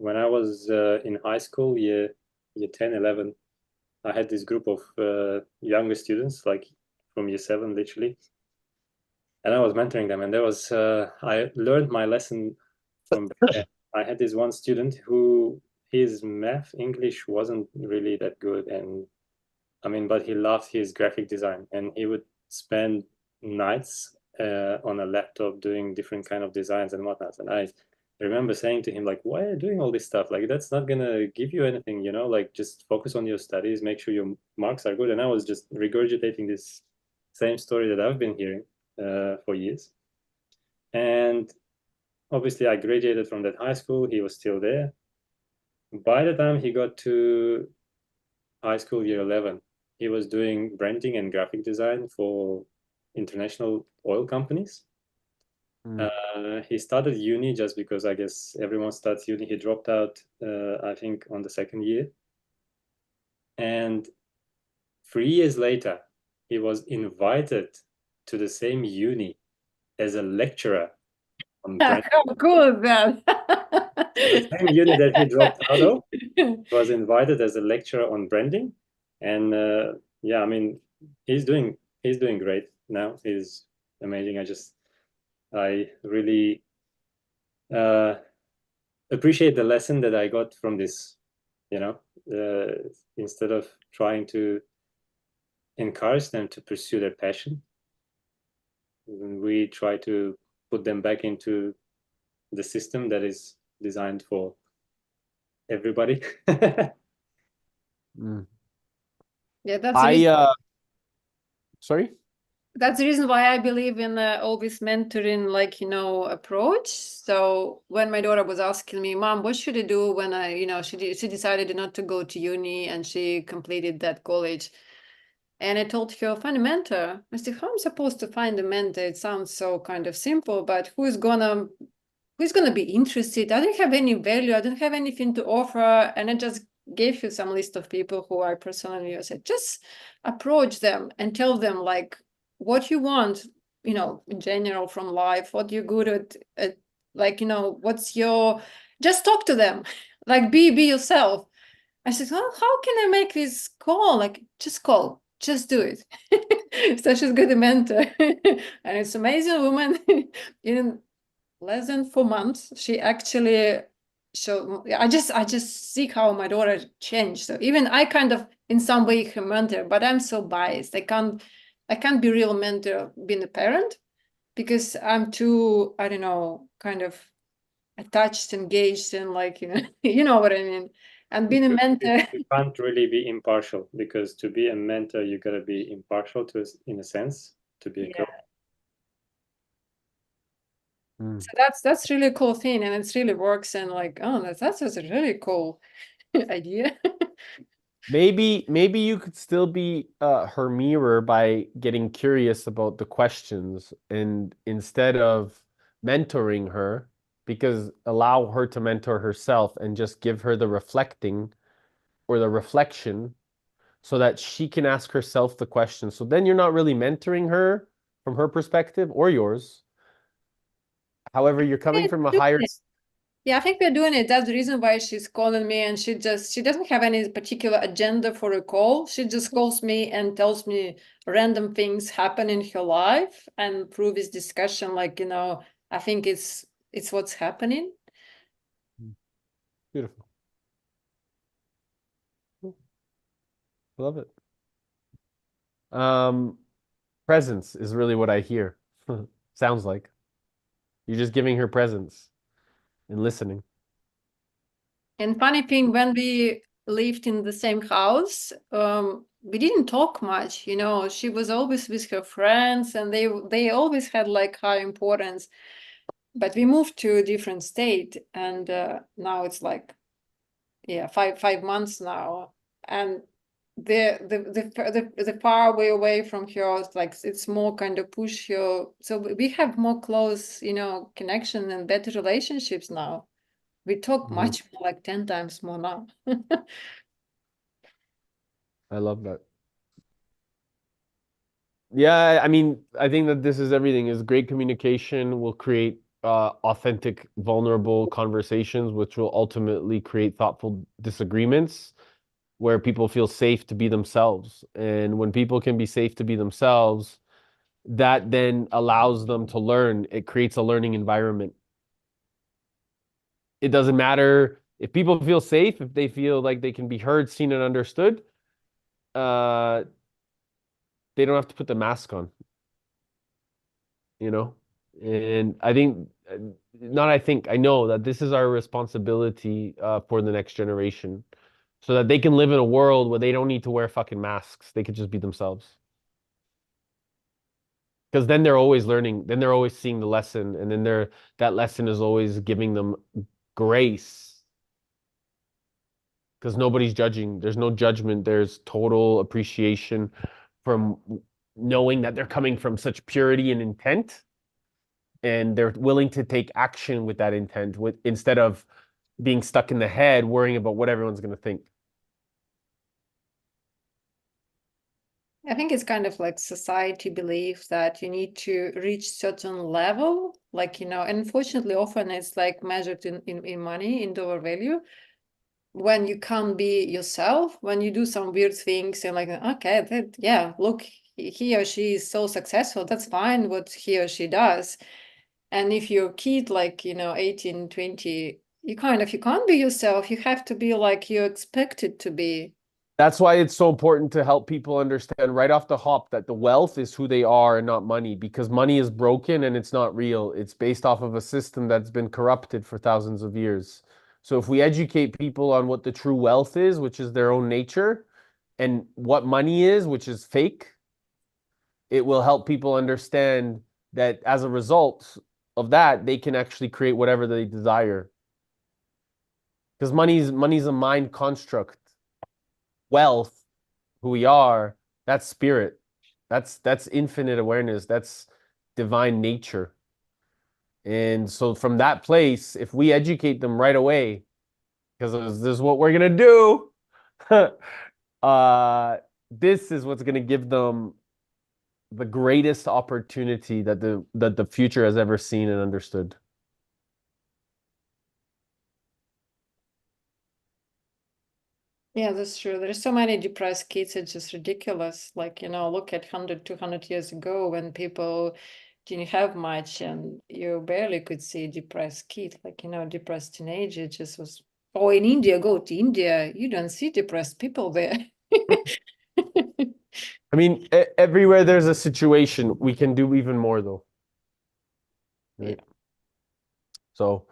when I was in high school, year 10, 11, I had this group of younger students, like from year 7, literally. And I was mentoring them. And I learned my lesson from back then. I had this one student who his math, English wasn't really that good. And I mean, but he loved his graphic design, and he would spend nights on a laptop doing different kind of designs and whatnot. And I remember saying to him, like, why are you doing all this stuff? Like, that's not gonna give you anything, you know, like just focus on your studies, make sure your marks are good. And I was just regurgitating this same story that I've been hearing for years. And obviously I graduated from that high school. He was still there. By the time he got to high school year 11, he was doing branding and graphic design for international oil companies. He started uni just because I guess everyone starts uni. He dropped out, I think, on the second year. And 3 years later, he was invited to the same uni as a lecturer on branding. How cool is that? The same uni that he dropped out of was invited as a lecturer on branding. And yeah, I mean, he's doing great now. He's amazing. I really uh, appreciate the lesson that I got from this. You know, instead of trying to encourage them to pursue their passion, we try to put them back into the system that is designed for everybody. Yeah, that's the reason. Sorry? That's the reason why I believe in all this mentoring, like, approach. So when my daughter was asking me, Mom, what should I do when she decided not to go to uni and she completed that college. And I told her, find a mentor. I said, how am I supposed to find a mentor? It sounds so kind of simple, but who's gonna be interested? I don't have any value. I don't have anything to offer. And I just gave you some list of people who I personally use. I said, just approach them and tell them like what you want, in general from life, what you're good at like, what's your, just talk to them, like be yourself. I said, well, how can I make this call? Like, just call, just do it. Such a good mentor. And it's amazing woman. In less than 4 months, she actually showed, I just see how my daughter changed. So even I kind of, in some way, her mentor, but I'm so biased. I can't be real mentor being a parent because I'm too, I don't know, kind of attached, engaged, and like, you know what I mean. And being a mentor, You can't really be impartial, because to be a mentor, you gotta be impartial in a sense, to be a coach. yeah. So that's really a cool thing, and it's really works. And like, oh, that's a really cool idea. Maybe you could still be her mirror by getting curious about the questions, and instead of mentoring her, because allow her to mentor herself and just give her the reflecting or the reflection so that she can ask herself the question. So then you're not really mentoring her from her perspective or yours. However, you're coming from a higher. Yeah, I think we're doing it. That's the reason why she's calling me, and she doesn't have any particular agenda for a call. She just calls me and tells me random things happen in her life and through this discussion, like, I think it's what's happening. Beautiful. I love it. Presence is really what I hear. Sounds like you're just giving her presence and listening. And funny thing, when we lived in the same house, we didn't talk much. She was always with her friends, and they always had like high importance. But we moved to a different state, and now it's like, yeah, 5 months now, and the far way away from her, it's like it's more kind of push her. So we have more close, connection and better relationships now. We talk much more, like 10 times more now. I love that. Yeah, I mean, I think that this is everything is great communication will create authentic, vulnerable conversations, which will ultimately create thoughtful disagreements where people feel safe to be themselves. And when people can be safe to be themselves, that then allows them to learn. It creates a learning environment. It doesn't matter if people feel safe, if they feel like they can be heard, seen, and understood, uh, they don't have to put the mask on, you know? And I think, I know that this is our responsibility for the next generation so that they can live in a world where they don't need to wear fucking masks. They could just be themselves. Because then they're always learning, then they're always seeing the lesson, and then that lesson is always giving them grace. Because nobody's judging. There's no judgment. There's total appreciation from knowing that they're coming from such purity and intent, and they're willing to take action with that intent, instead of being stuck in the head worrying about what everyone's going to think. I think it's kind of like society belief that you need to reach certain level, like, and unfortunately often it's like measured in money, in dollar value. When you can't be yourself, when you do some weird things and like, okay, yeah, look, he or she is so successful, that's fine what he or she does. And if you're a kid, like, 18, 20, you can't be yourself. You have to be like you're expected to be. That's why it's so important to help people understand right off the hop that the wealth is who they are and not money, because money is broken and it's not real. It's based off of a system that's been corrupted for thousands of years. So if we educate people on what the true wealth is, which is their own nature, and what money is, which is fake, it will help people understand that as a result of that, they can actually create whatever they desire. Because money's a mind construct. Wealth, who we are, that's spirit. That's infinite awareness. That's divine nature. And so from that place, if we educate them right away, because this is what we're gonna do, this is what's gonna give them the greatest opportunity that the future has ever seen and understood. Yeah, that's true. There's so many depressed kids, it's just ridiculous. Like, look at 100, 200 years ago when people didn't have much and you barely could see a depressed kid, like, depressed teenager just was, oh, in India, go to India, you don't see depressed people there. I mean, everywhere there's a situation, we can do even more though. Right? Yeah. So,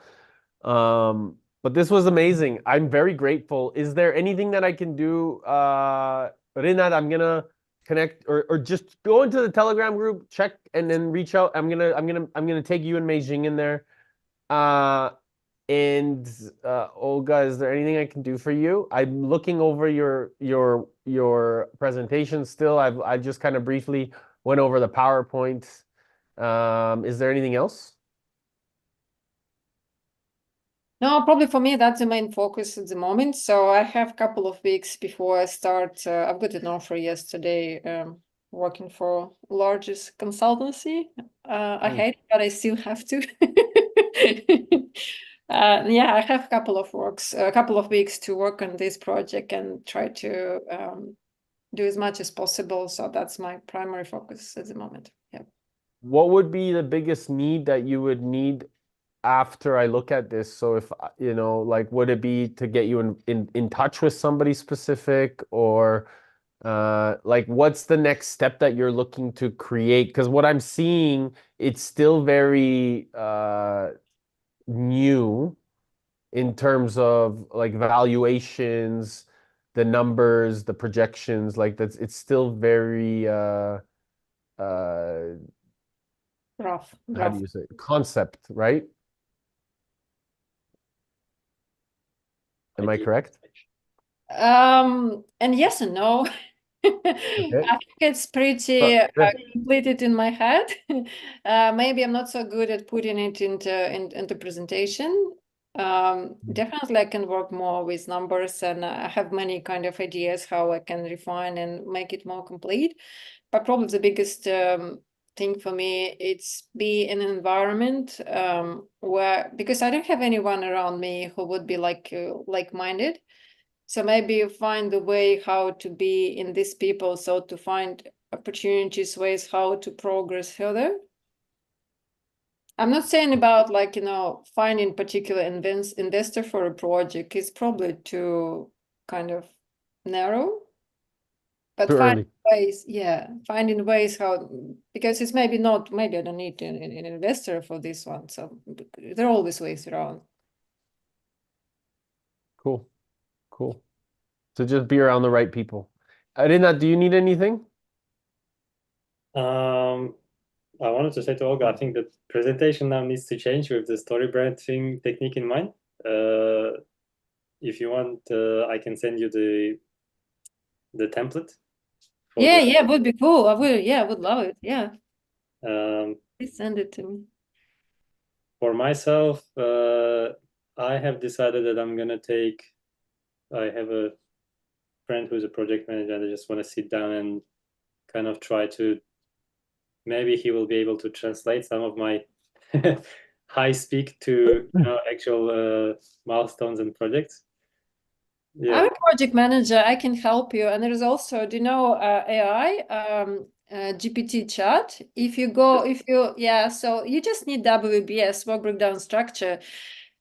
but this was amazing. I'm very grateful. Is there anything that I can do? Rinat, I'm gonna connect or just go into the Telegram group, check, and then reach out. I'm gonna take you and Meijing in there. Uh, and Olga, is there anything I can do for you? I'm looking over your presentation still. I just kind of briefly went over the PowerPoint. Is there anything else? No, probably for me, that's the main focus at the moment. So I have a couple of weeks before I start. I've got an offer yesterday, working for largest consultancy. I hate it, but I still have to. Yeah, I have a couple of weeks to work on this project and try to do as much as possible. So that's my primary focus at the moment. Yeah. What would be the biggest need that you would need after I look at this? So if, like, would it be to get you in touch with somebody specific, or like what's the next step that you're looking to create? Because what I'm seeing, it's still very new in terms of like valuations, the numbers, the projections, like it's still very uh Rough, how do rough. you say it? Concept, right? Am I correct? And yes and no. Okay. I think it's pretty But yeah. completed in my head. Maybe I'm not so good at putting it into presentation. Definitely I can work more with numbers, and I have many kind of ideas how I can refine and make it more complete. But probably the biggest thing for me, it's be an environment where, because I don't have anyone around me who would be like-minded. So maybe you find the way how to be in these people, so to find opportunities, ways how to progress further. I'm not saying about like, finding particular investor for a project is probably too kind of narrow. But Too early. finding ways how, because it's maybe I don't need an investor for this one. So there are always ways around. Cool. Cool. So just be around the right people. Irina, do you need anything? I wanted to say to Olga, I think that presentation now needs to change with the story brand thing technique in mind. If you want, I can send you the template for Yeah, would be cool. I would love it. Yeah, the. please send it to me. For myself, I have decided that I'm gonna take. I have a friend who's a project manager, and I just want to sit down and kind of try to. Maybe he will be able to translate some of my high speak to actual milestones and projects. I'm Yeah. a project manager. I can help you. And there is also, do you know AI, GPT chat? So you just need WBS, work breakdown structure.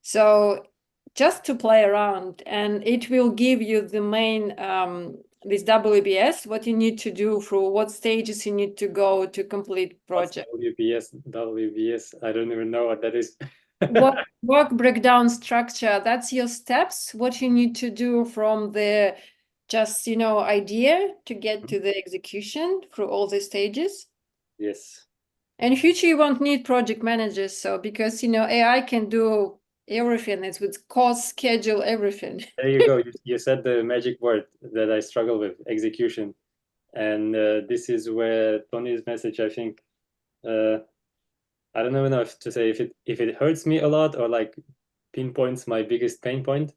So just to play around, and it will give you the main, this WBS, what you need to do through what stages you need to go to complete project. WBS, I don't even know what that is. Work breakdown structure, that's your steps, what you need to do from the just idea to get to the execution through all the stages. Yes. And in future you won't need project managers, so because AI can do everything. It's with cost, schedule, everything. There you go. You said the magic word that I struggle with, execution. And this is where Tony's message, I think, I don't even know if to say if it hurts me a lot or like pinpoints my biggest pain point.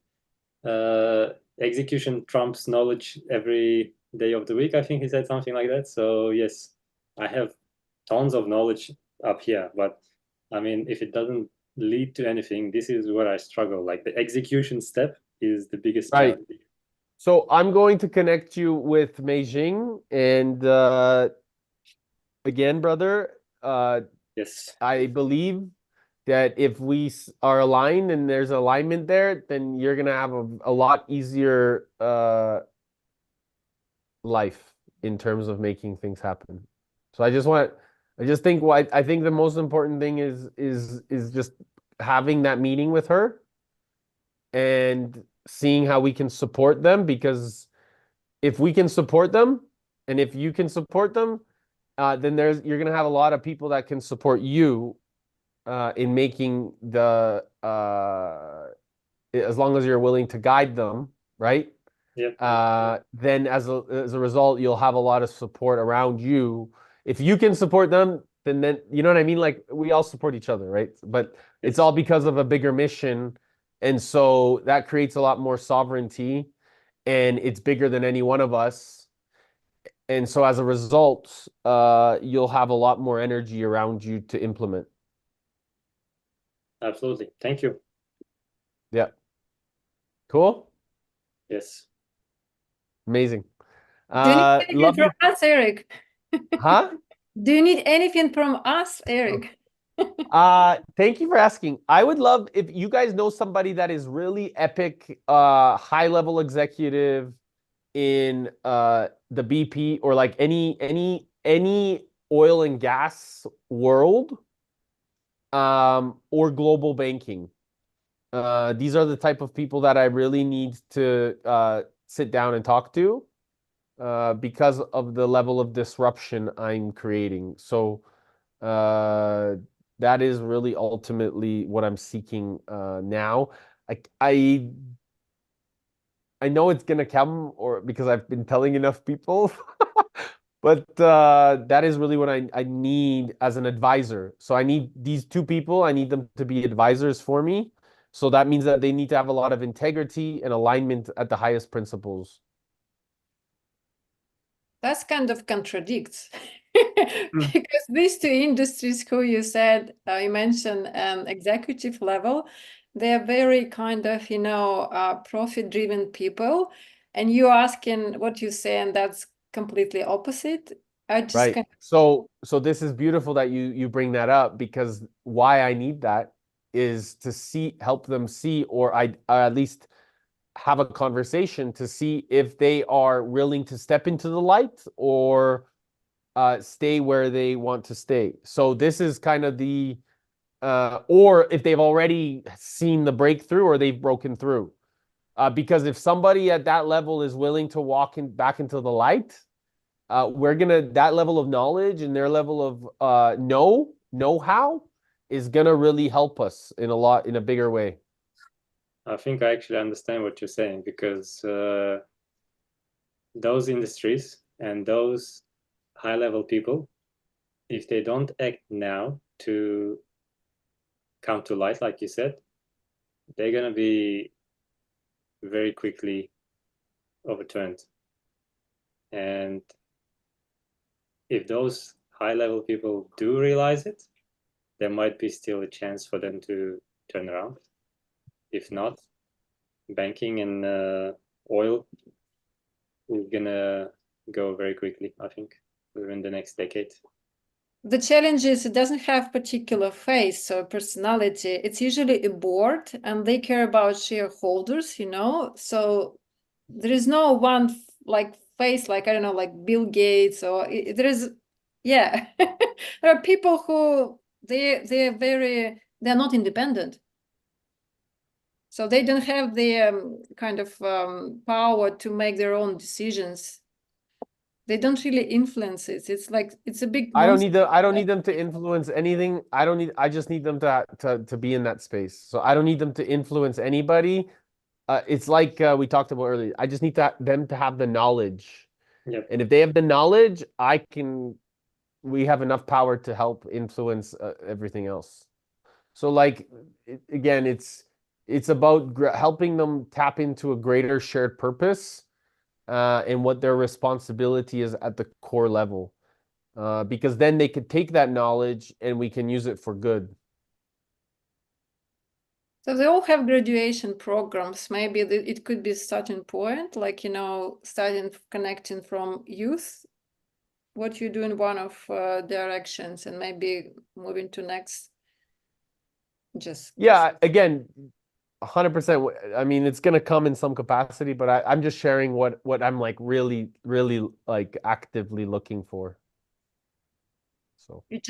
Execution trumps knowledge every day of the week. I think he said something like that. So yes, I have tons of knowledge up here, but I mean, if it doesn't lead to anything, this is where I struggle. Like the execution step is the biggest Right. challenge. So I'm going to connect you with Meijing, and again, brother, Yes. I believe that if we are aligned and there's alignment there, then you're gonna have a lot easier life in terms of making things happen. So I just think I think the most important thing is just having that meeting with her and seeing how we can support them, because if we can support them and if you can support them, then you're gonna have a lot of people that can support you in making as long as you're willing to guide them, right? Yep. Then as a result, you'll have a lot of support around you. If you can support them, then you know what I mean? Like we all support each other, right? But it's Yes. all because of a bigger mission. And so that creates a lot more sovereignty, and it's bigger than any one of us. And so as a result, you'll have a lot more energy around you to implement. Absolutely. Thank you. Yeah. Cool. Yes. Amazing. Do you need anything Love from you. us, Eric? Huh? Do you need anything from us, Eric? Thank you for asking. I would love if you guys know somebody that is really epic, high level executive in the BP or like any oil and gas world, or global banking. These are the type of people that I really need to sit down and talk to because of the level of disruption I'm creating. So that is really ultimately what I'm seeking now. I, I I know it's gonna come, or because I've been telling enough people, but that is really what I need as an advisor. So I need these two people. I need them to be advisors for me. So that means that they need to have a lot of integrity and alignment at the highest principles. That's kind of contradicts. Because these two industries who you said, you mentioned executive level, they're very kind of, profit-driven people. And you asking what you say, and that's completely opposite. I just Right. kind So this is beautiful that you bring that up, because why I need that is to help them see, or at least have a conversation to see if they are willing to step into the light, or stay where they want to stay. So this is kind of or if they've already seen the breakthrough, or they've broken through. Because if somebody at that level is willing to walk back into the light, that level of knowledge and their level of know-how is gonna really help us in a bigger way. I think I actually understand what you're saying, because those industries and those high-level people, if they don't act now to come to light, like you said, they're gonna be very quickly overturned. And if those high-level people do realize it, there might be still a chance for them to turn around. If not, banking and oil is gonna go very quickly, I think, within the next decade. the challenge is it doesn't have particular face or personality. It's usually a board, and they care about shareholders, So there is no one like face, like I don't know, like Bill Gates, or there is, yeah. There are people who they're not independent, so they don't have the kind of power to make their own decisions. They don't really influence it. It's like it's a big monster. I don't need them to influence anything. I just need them to be in that space. So I don't need them to influence anybody. It's like we talked about earlier. I just need them to have the knowledge. Yep. And if they have the knowledge, we have enough power to help influence everything else. So like, again, it's about helping them tap into a greater shared purpose, and what their responsibility is at the core level. Because then they could take that knowledge and we can use it for good. So they all have graduation programs. Maybe it could be a starting point, like, starting connecting from youth, what you do in one of directions, and maybe moving to next. Just Yeah, again, 100%. I mean, it's gonna come in some capacity, but I'm just sharing what I'm like really, really like actively looking for. So. you just